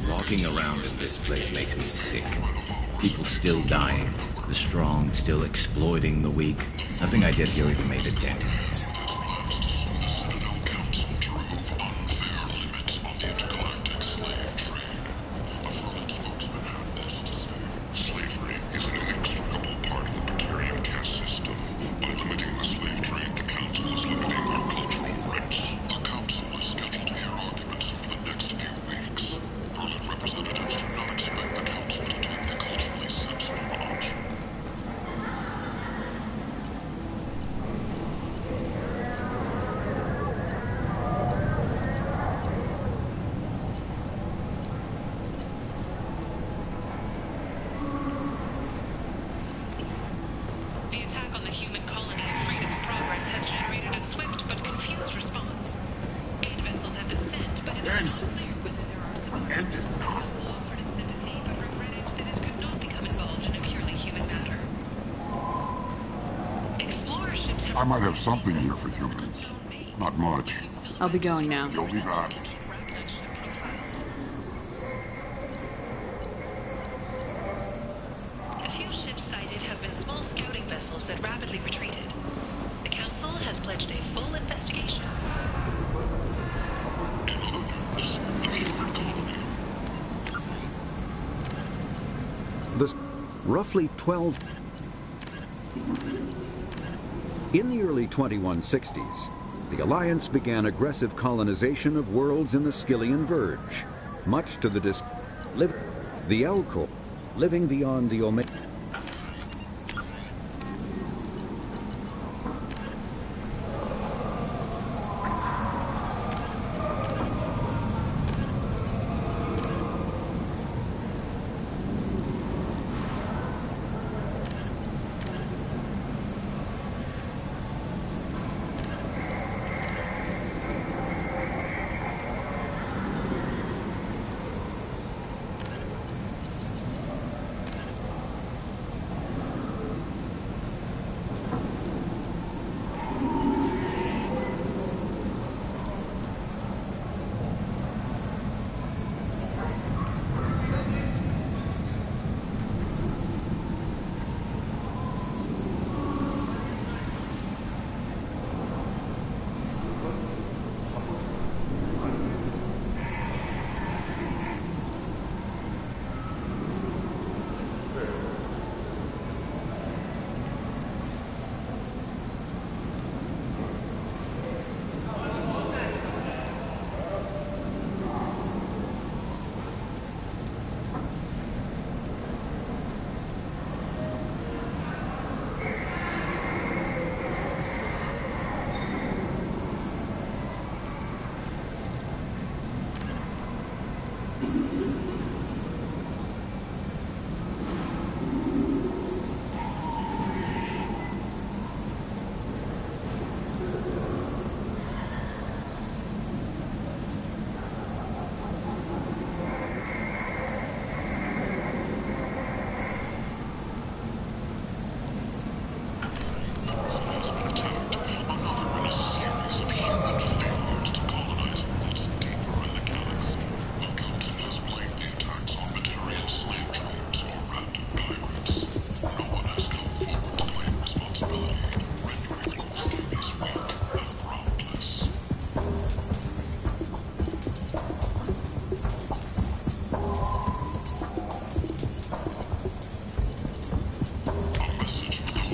Walking around in this place makes me sick. People still dying. The strong still exploiting the weak. Nothing I did here even made a dent in this. I might have something here for humans. Not much. I'll be going now. You'll be back. The few ships sighted have been small scouting vessels that rapidly retreated. The Council has pledged a full investigation. The roughly 12... In the early 2160s, the Alliance began aggressive colonization of worlds in the Skyllian Verge, much to the the Elcor, living beyond the Omega.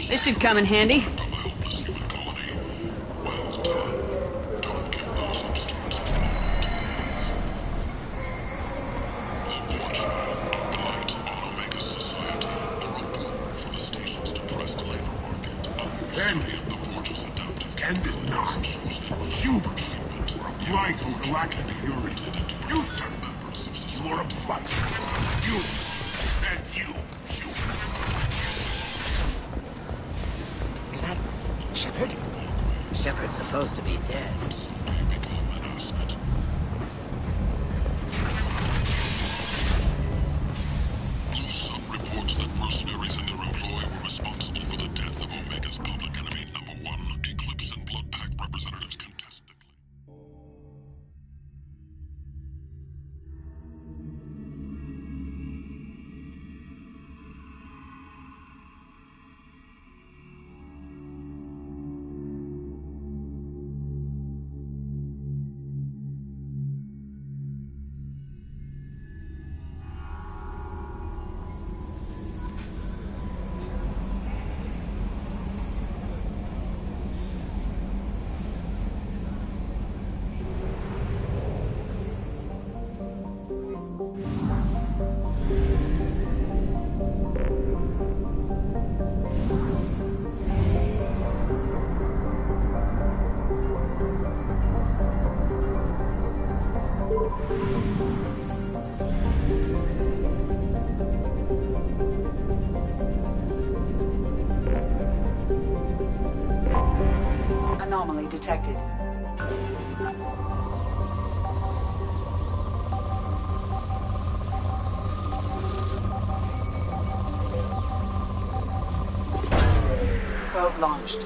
This should come in handy. End is not. Humans are a blight on galactic fury. You, sir, you are a blight. You and you, human. Is that Shepard? Shepard's supposed to be dead. Some reports that mercenaries and their employ were responsible for the death of Omega's public enemy #1. Eclipse and Blood Pact representatives contest the claim. Anomaly detected. Probe launched.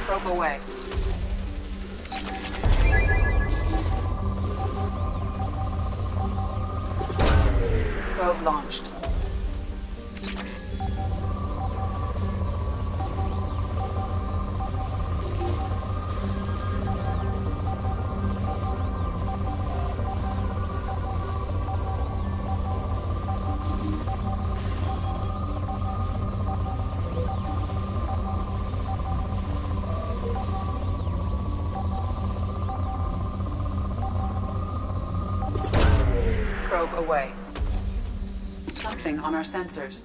Probe away. Probe launched. Probe away. Something on our sensors.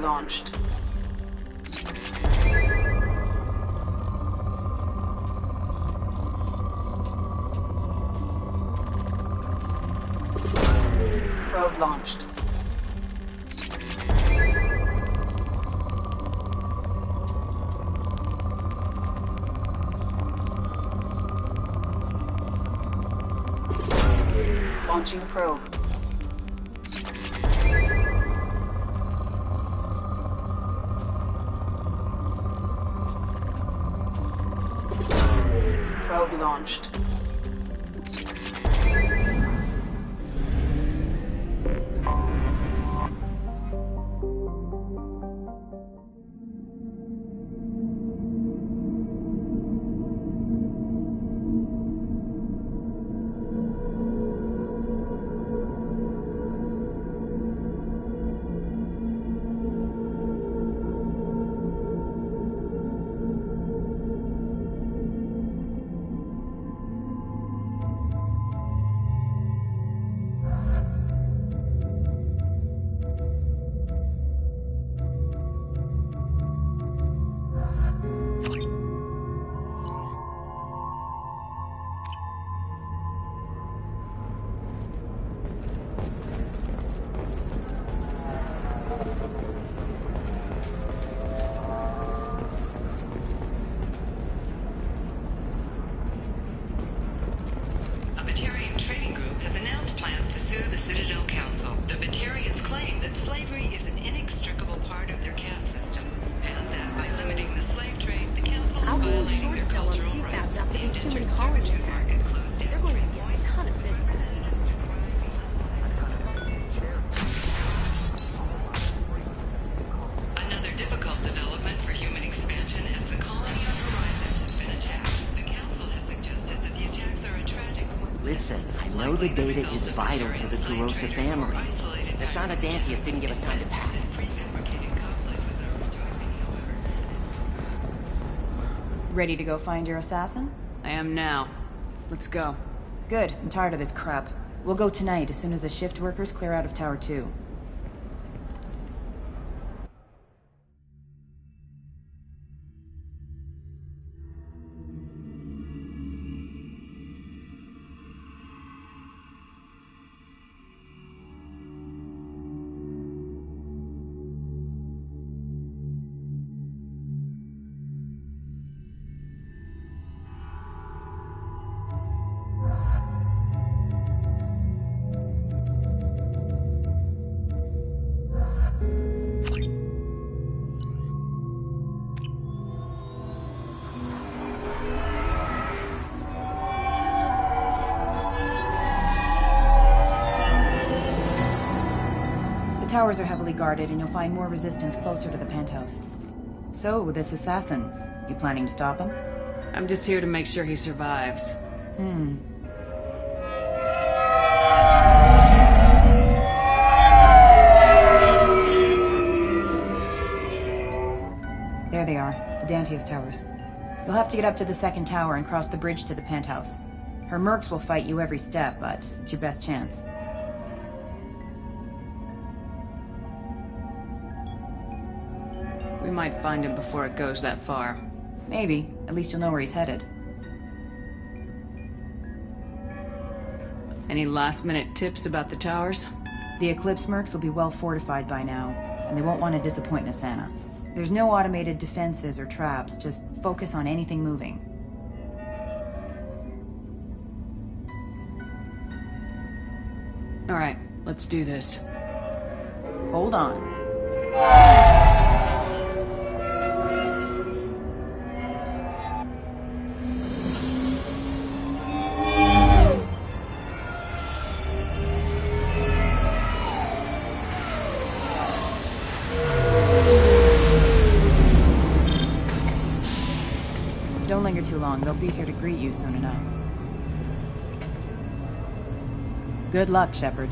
launched. Probe launched. Launching probe. Probe launched. Listen, I know the data is vital to the Kurosa family. The son of Dantius didn't give us time to pack. Ready to go find your assassin? I am now. Let's go. Good. I'm tired of this crap. We'll go tonight as soon as the shift workers clear out of Tower 2. The towers are heavily guarded, and you'll find more resistance closer to the penthouse. So, this assassin, you planning to stop him? I'm just here to make sure he survives. There they are, the Dantius towers. You'll have to get up to the second tower and cross the bridge to the penthouse. Her mercs will fight you every step, but it's your best chance. We might find him before it goes that far. Maybe. At least you'll know where he's headed. Any last-minute tips about the towers? The Eclipse mercs will be well fortified by now, and they won't want to disappoint Nassana. There's no automated defenses or traps, just focus on anything moving. All right, let's do this. Hold on. Don't linger too long. They'll be here to greet you soon enough. Good luck, Shepard.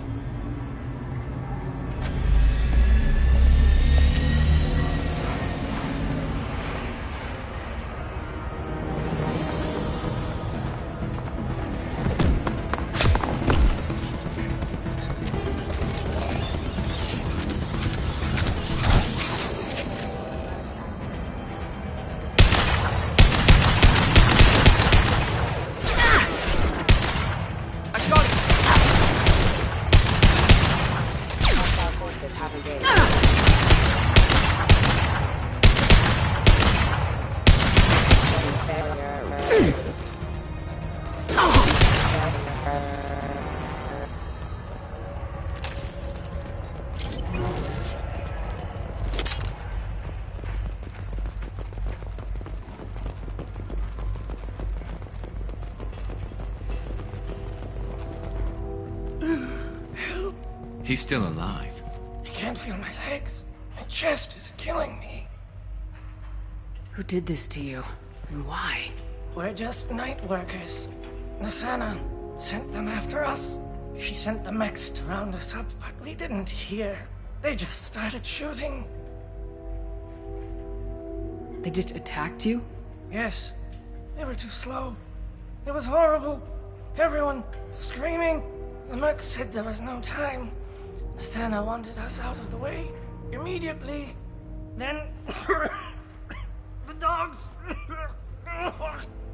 He's still alive. I can't feel my legs. My chest is killing me. Who did this to you? And why? We're just night workers. Nassana sent them after us. She sent the mechs to round us up, but we didn't hear. They just started shooting. They just attacked you? Yes. They were too slow. It was horrible. Everyone screaming. The mercs said there was no time. Nassana wanted us out of the way immediately. Then the dogs.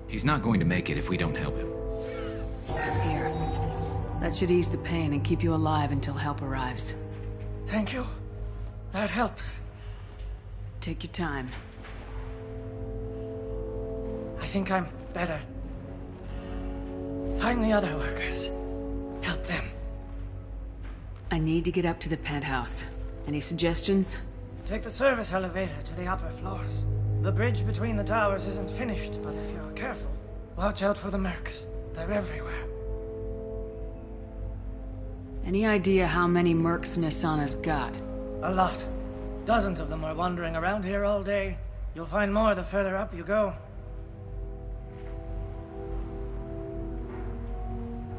He's not going to make it if we don't help him. Here. That should ease the pain and keep you alive until help arrives. Thank you. That helps. Take your time. I think I'm better. Find the other workers. Help them. I need to get up to the penthouse. Any suggestions? Take the service elevator to the upper floors. The bridge between the towers isn't finished, but if you're careful, watch out for the mercs. They're everywhere. Any idea how many mercs Nassana's got? A lot. Dozens of them are wandering around here all day. You'll find more the further up you go.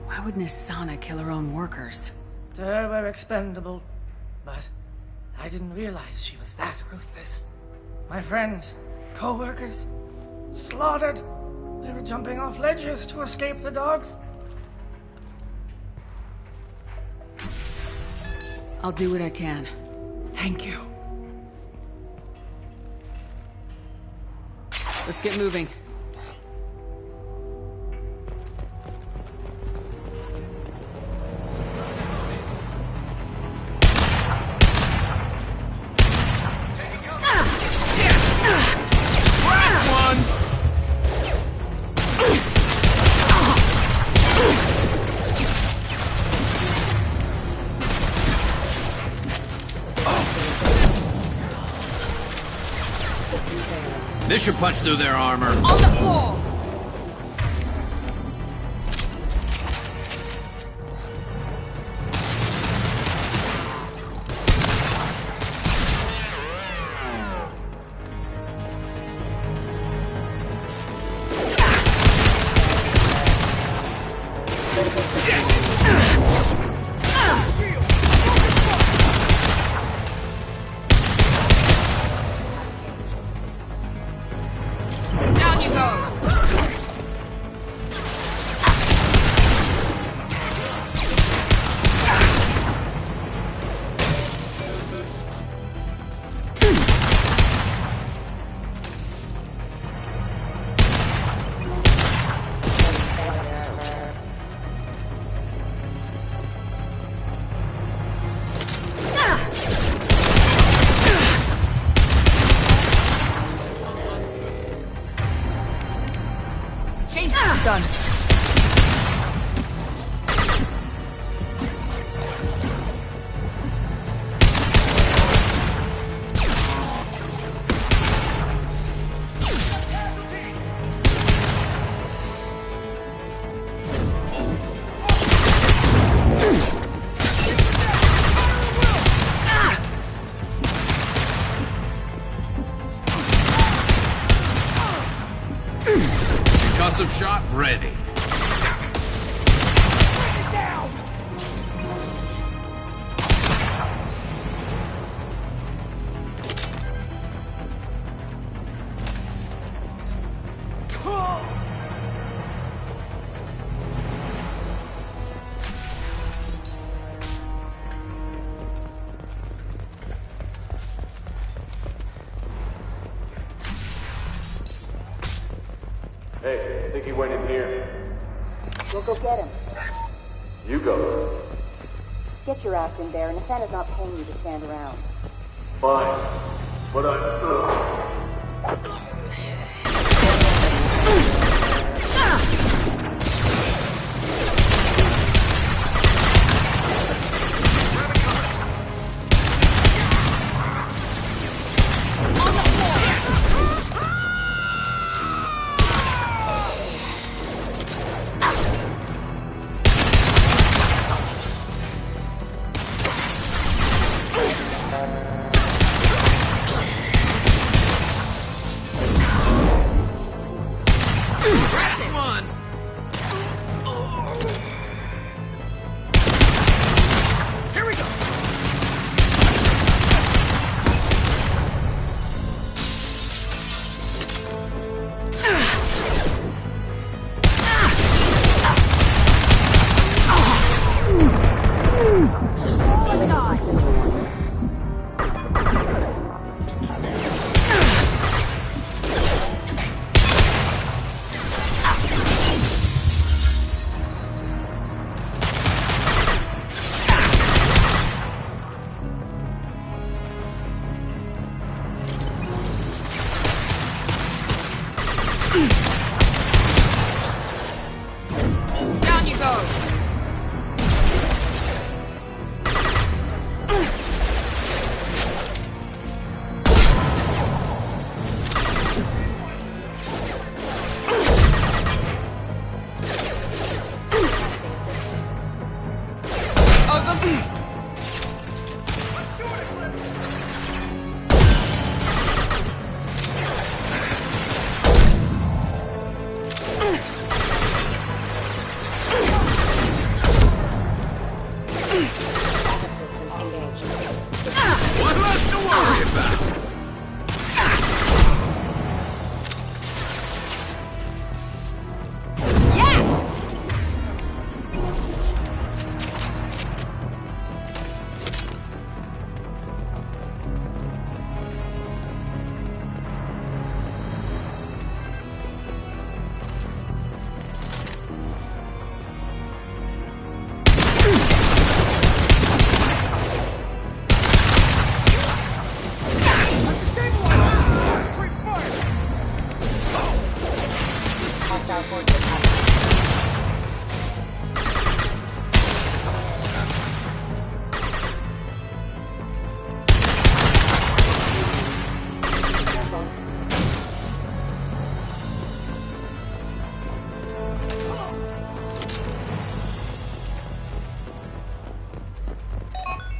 Why would Nassana kill her own workers? To her, we're expendable. But I didn't realize she was that ruthless. My friends, co-workers, slaughtered. They were jumping off ledges to escape the dogs. I'll do what I can. Thank you. Let's get moving. This should punch through their armor. On the floor! Done. Concussive shot ready. Hey, I think he went in here. We'll go get him. You go. Get your ass in there, and Nassana's not paying you to stand around. Fine. But I...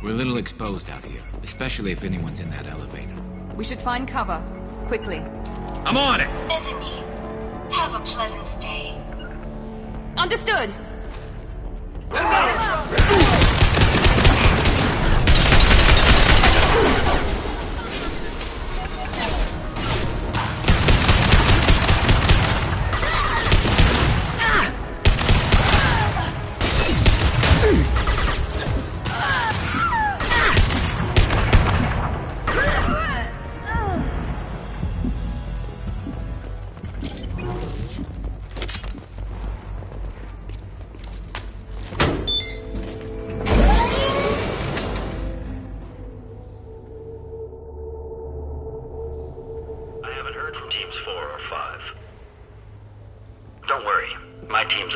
We're a little exposed out here, especially if anyone's in that elevator. We should find cover. Quickly. I'm on it! Bethany, have a pleasant stay. Understood!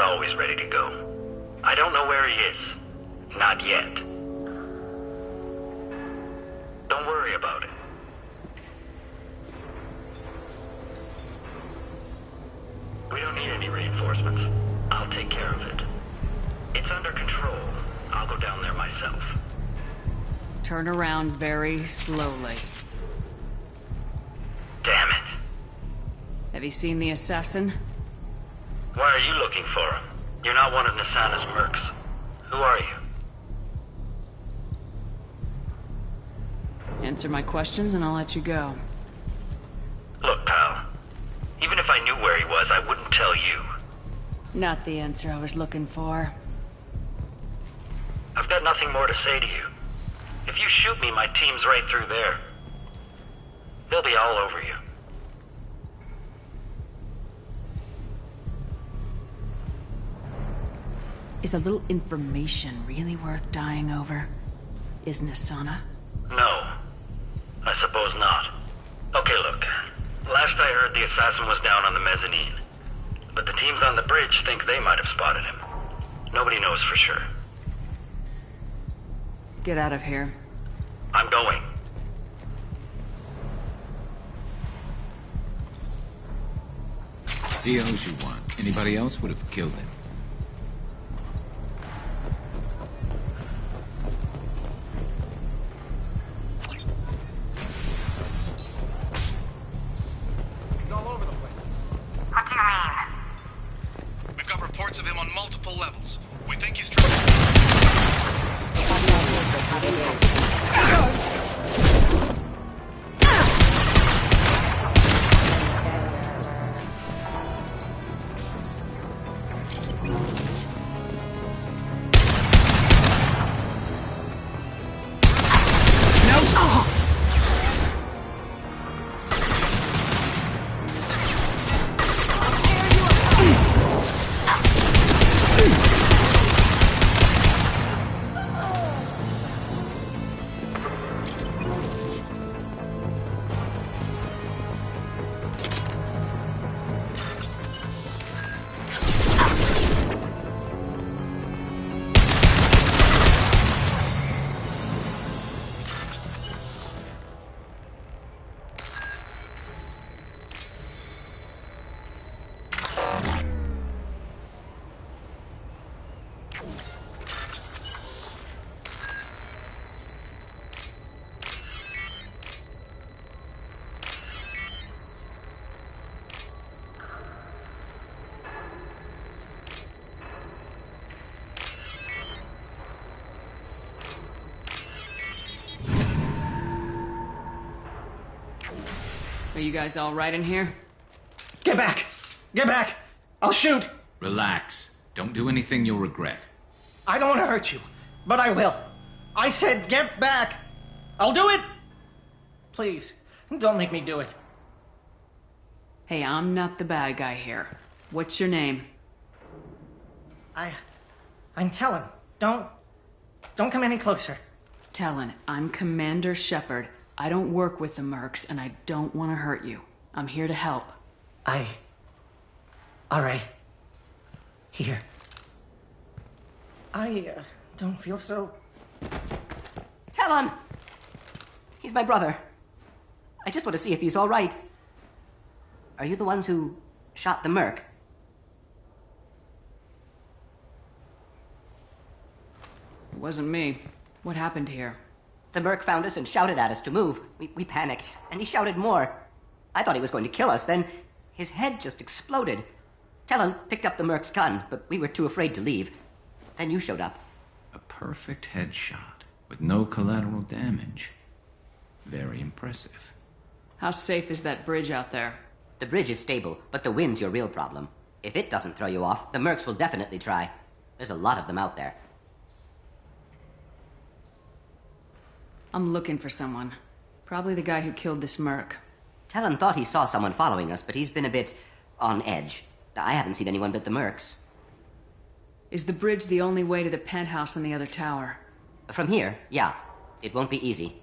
Always ready to go. I don't know where he is. Not yet. Don't worry about it. We don't need any reinforcements. I'll take care of it. It's under control. I'll go down there myself. Turn around very slowly. Damn it. Have you seen the assassin? Why are you looking for him? You're not one of Nasana's mercs. Who are you? Answer my questions and I'll let you go. Look, pal. Even if I knew where he was, I wouldn't tell you. Not the answer I was looking for. I've got nothing more to say to you. If you shoot me, my team's right through there. They'll be all over you. Is a little information really worth dying over? Is Nasana? No. I suppose not. Okay, look. Last I heard, the assassin was down on the mezzanine. But the teams on the bridge think they might have spotted him. Nobody knows for sure. Get out of here. I'm going. He owes you one. Anybody else would have killed him. Of him on multiple levels. We think he's Are you guys all right in here? Get back! Get back! I'll shoot! Relax. Don't do anything you'll regret. I don't want to hurt you, but I will. I said get back! I'll do it! Please, don't make me do it. Hey, I'm not the bad guy here. What's your name? I'm Talon. Don't come any closer. Talon, I'm Commander Shepard. I don't work with the mercs, and I don't want to hurt you. I'm here to help. All right. Here. I don't feel so... Talon! He's my brother. I just want to see if he's all right. Are you the ones who shot the merc? It wasn't me. What happened here? The merc found us and shouted at us to move. We panicked, and he shouted more. I thought he was going to kill us, then his head just exploded. Talon picked up the merc's gun, but we were too afraid to leave. Then you showed up. A perfect headshot, with no collateral damage. Very impressive. How safe is that bridge out there? The bridge is stable, but the wind's your real problem. If it doesn't throw you off, the mercs will definitely try. There's a lot of them out there. I'm looking for someone. Probably the guy who killed this merc. Talon thought he saw someone following us, but he's been a bit on edge. I haven't seen anyone but the mercs. Is the bridge the only way to the penthouse in the other tower? From here, yeah. It won't be easy.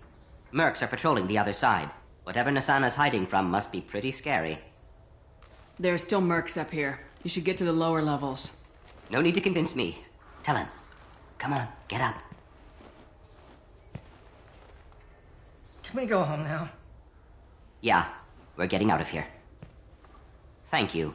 Mercs are patrolling the other side. Whatever Nassana's hiding from must be pretty scary. There are still mercs up here. You should get to the lower levels. No need to convince me. Talon, come on, get up. Can we go home now? Yeah, we're getting out of here. Thank you.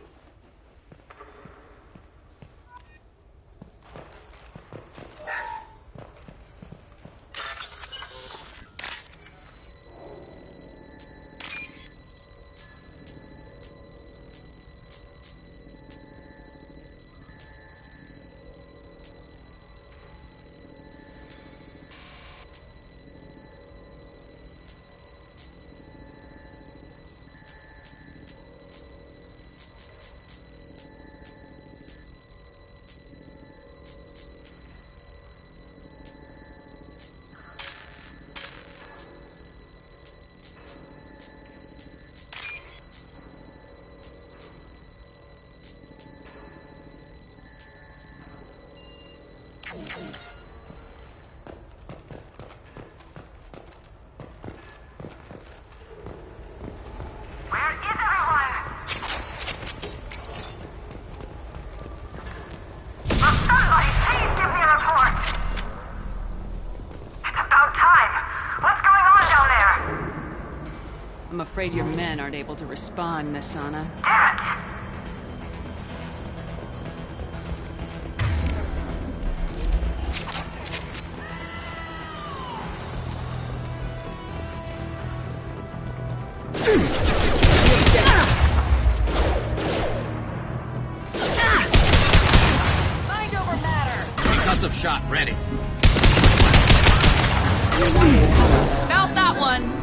I'm afraid your men aren't able to respond, Nassana. Damn it! Mind over matter! Concussive shot ready. Felt that one!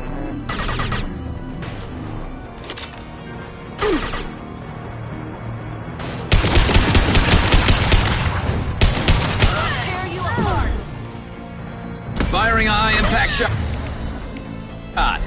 Firing a high-impact shot. Hot.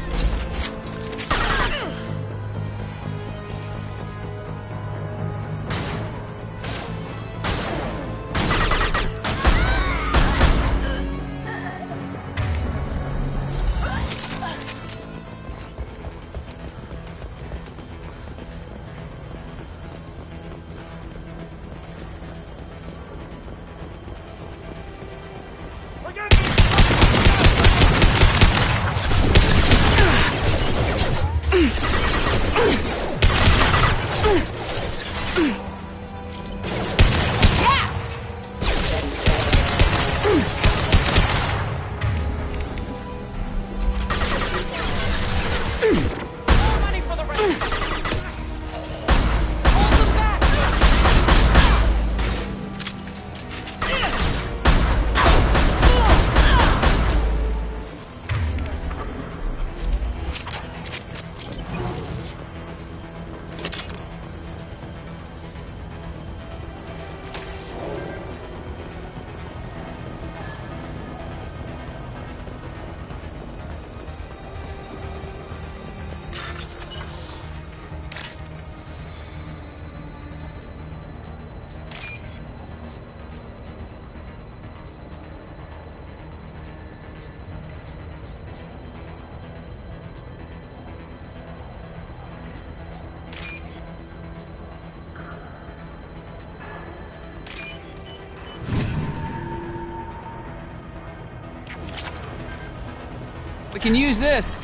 We can use this.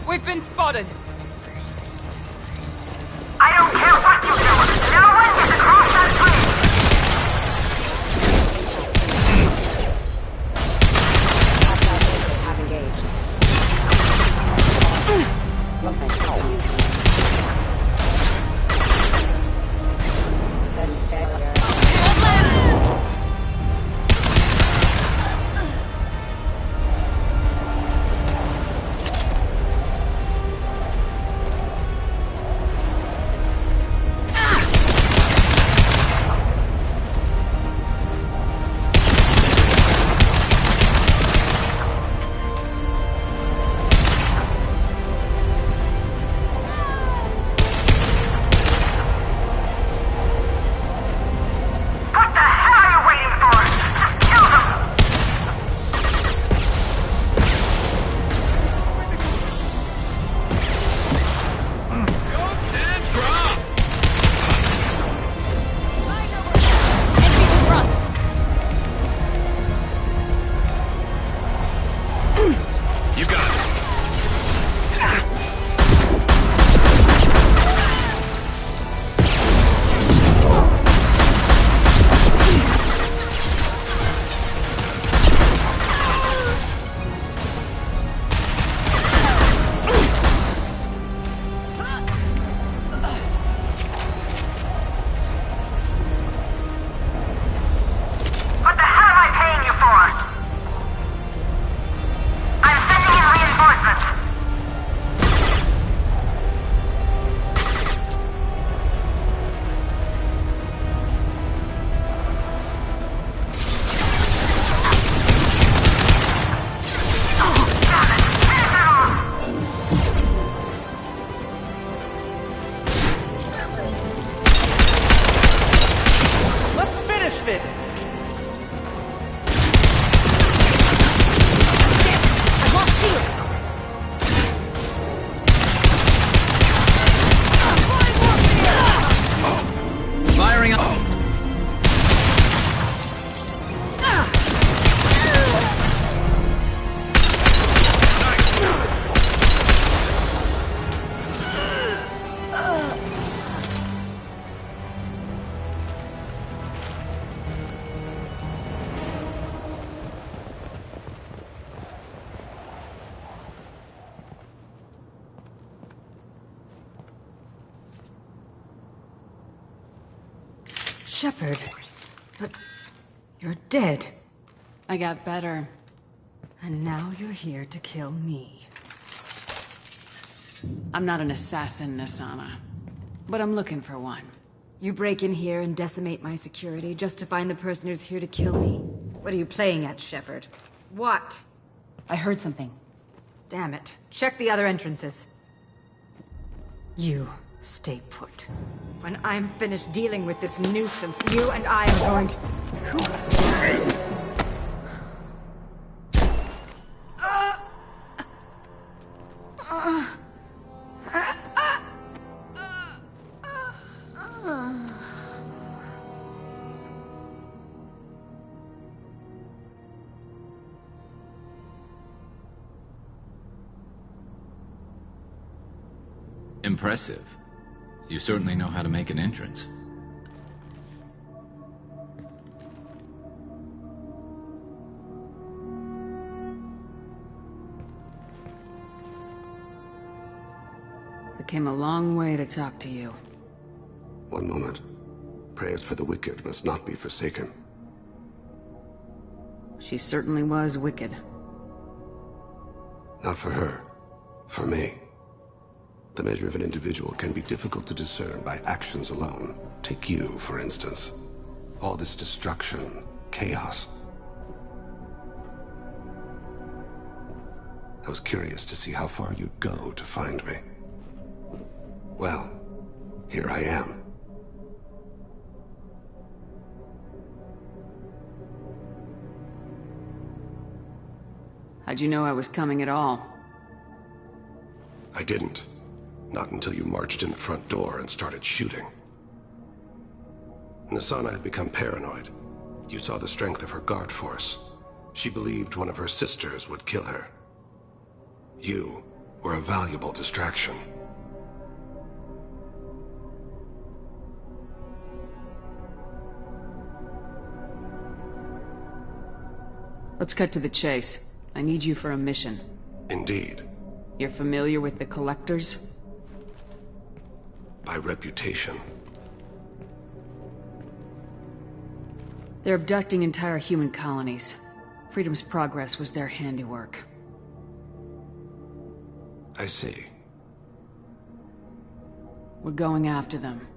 We've been spotted. I don't care what you do! No one gets across that bridge! Shepard. But you're dead. I got better. And now you're here to kill me. I'm not an assassin, Nassana. But I'm looking for one. You break in here and decimate my security just to find the person who's here to kill me. What are you playing at, Shepard? What? I heard something. Damn it. Check the other entrances. You stay put. When I'm finished dealing with this nuisance, you and I are going to... Impressive. You certainly know how to make an entrance. I came a long way to talk to you. One moment. Prayers for the wicked must not be forsaken. She certainly was wicked. Not for her. For me. The measure of an individual can be difficult to discern by actions alone. Take you, for instance. All this destruction, chaos. I was curious to see how far you'd go to find me. Well, here I am. How'd you know I was coming at all? I didn't. Not until you marched in the front door and started shooting. Nassana had become paranoid. You saw the strength of her guard force. She believed one of her sisters would kill her. You were a valuable distraction. Let's cut to the chase. I need you for a mission. Indeed. You're familiar with the Collectors? By reputation. They're abducting entire human colonies. Freedom's Progress was their handiwork. I see. We're going after them.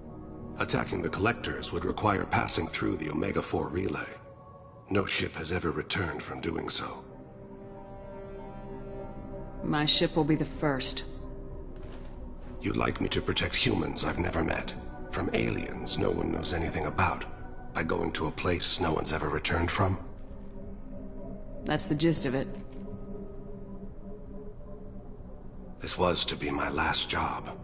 Attacking the Collectors would require passing through the Omega-4 relay. No ship has ever returned from doing so. My ship will be the first. You'd like me to protect humans I've never met, from aliens no one knows anything about, by going to a place no one's ever returned from? That's the gist of it. This was to be my last job.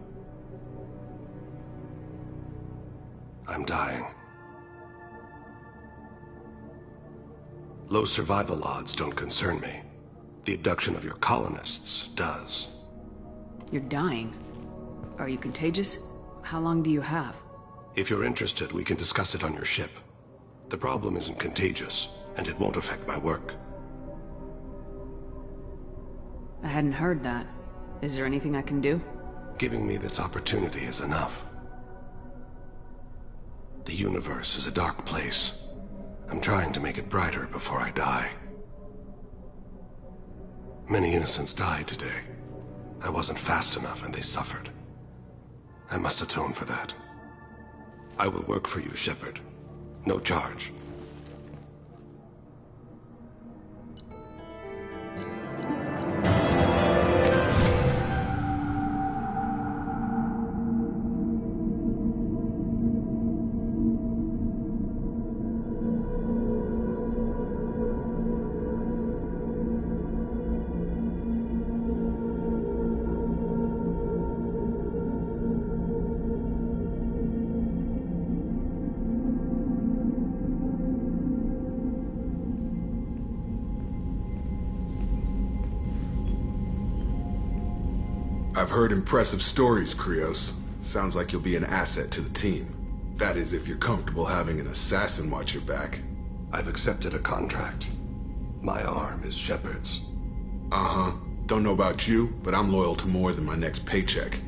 I'm dying. Low survival odds don't concern me. The abduction of your colonists does. You're dying? Are you contagious? How long do you have? If you're interested, we can discuss it on your ship. The problem isn't contagious, and it won't affect my work. I hadn't heard that. Is there anything I can do? Giving me this opportunity is enough. The universe is a dark place. I'm trying to make it brighter before I die. Many innocents died today. I wasn't fast enough and they suffered. I must atone for that. I will work for you, Shepard. No charge. I've heard impressive stories, Krios. Sounds like you'll be an asset to the team. That is, if you're comfortable having an assassin watch your back. I've accepted a contract. My arm is Shepard's. Uh-huh. Don't know about you, but I'm loyal to more than my next paycheck.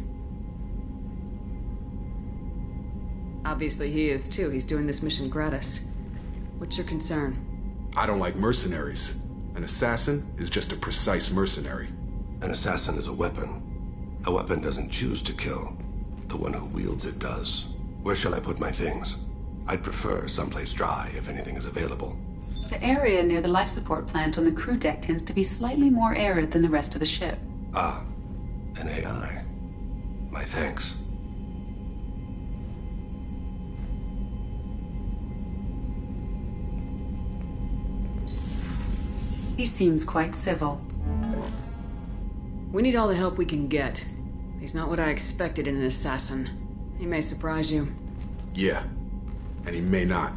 I'll Obviously he is too. He's doing this mission gratis. What's your concern? I don't like mercenaries. An assassin is just a precise mercenary. An assassin is a weapon. A weapon doesn't choose to kill. The one who wields it does. Where shall I put my things? I'd prefer someplace dry if anything is available. The area near the life support plant on the crew deck tends to be slightly more arid than the rest of the ship. Ah, an AI. My thanks. He seems quite civil. We need all the help we can get. He's not what I expected in an assassin. He may surprise you. Yeah, and he may not.